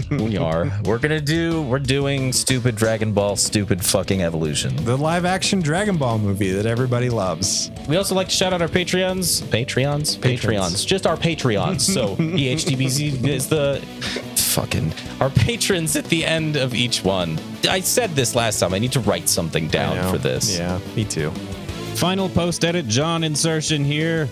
We are. We're doing stupid Dragon Ball, stupid fucking evolution. The live action Dragon Ball movie that everybody loves. We also like to shout out our Patreons. Patreons. Just our Patreons. So EHDBZ is the fucking our patrons at the end of each one. I said this last time. I need to write something down for this. Yeah, me too. Final post edit John insertion here.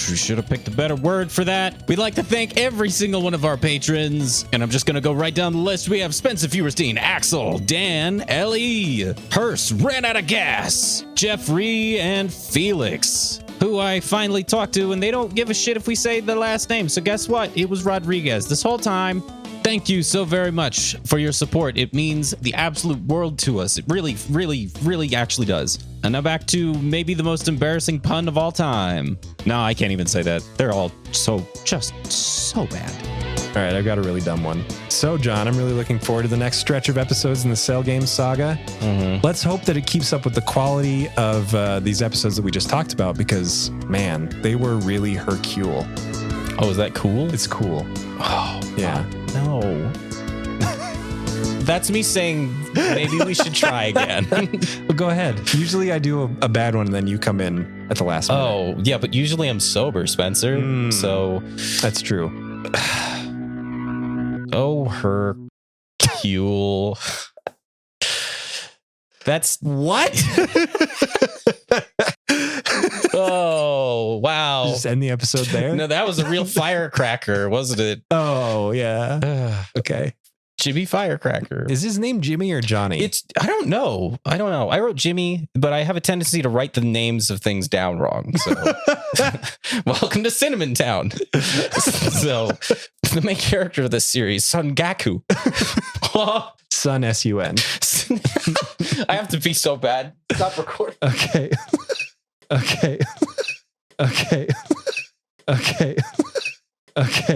We should have picked a better word for that. We'd like to thank every single one of our patrons. And I'm just going to go right down the list. We have Spencer Feuerstein, Axel, Dan, Ellie, Hearst, Ran Out of Gas, Jeffrey, and Felix, who I finally talked to, and they don't give a shit if we say the last name. So guess what? It was Rodriguez this whole time. Thank you so very much for your support. It means the absolute world to us. It really, really, really actually does. And now back to maybe the most embarrassing pun of all time. No, I can't even say that. They're all just so bad. All right, I've got a really dumb one. So, John, I'm really looking forward to the next stretch of episodes in the Cell Games saga. Mm-hmm. Let's hope that it keeps up with the quality of these episodes that we just talked about because, man, they were really Hercule. Oh, is that cool? It's cool. Oh, Yeah. no. That's me saying maybe we should try again. Well, go ahead. Usually I do a bad one and then you come in at the last minute. Oh, yeah, but usually I'm sober, Spencer. So That's true. oh, Hercule. That's What? oh, wow. Just end the episode there? No, that was a real firecracker, wasn't it? Oh, yeah. Okay. Jimmy Firecracker. Is his name Jimmy or Johnny? I don't know. I wrote Jimmy, but I have a tendency to write the names of things down wrong. So welcome to Cinnamon Town. So the main character of this series, Son Gaku. Son S-U-N. I have to be so bad. Stop recording. Okay. Okay. Okay. Okay. Okay.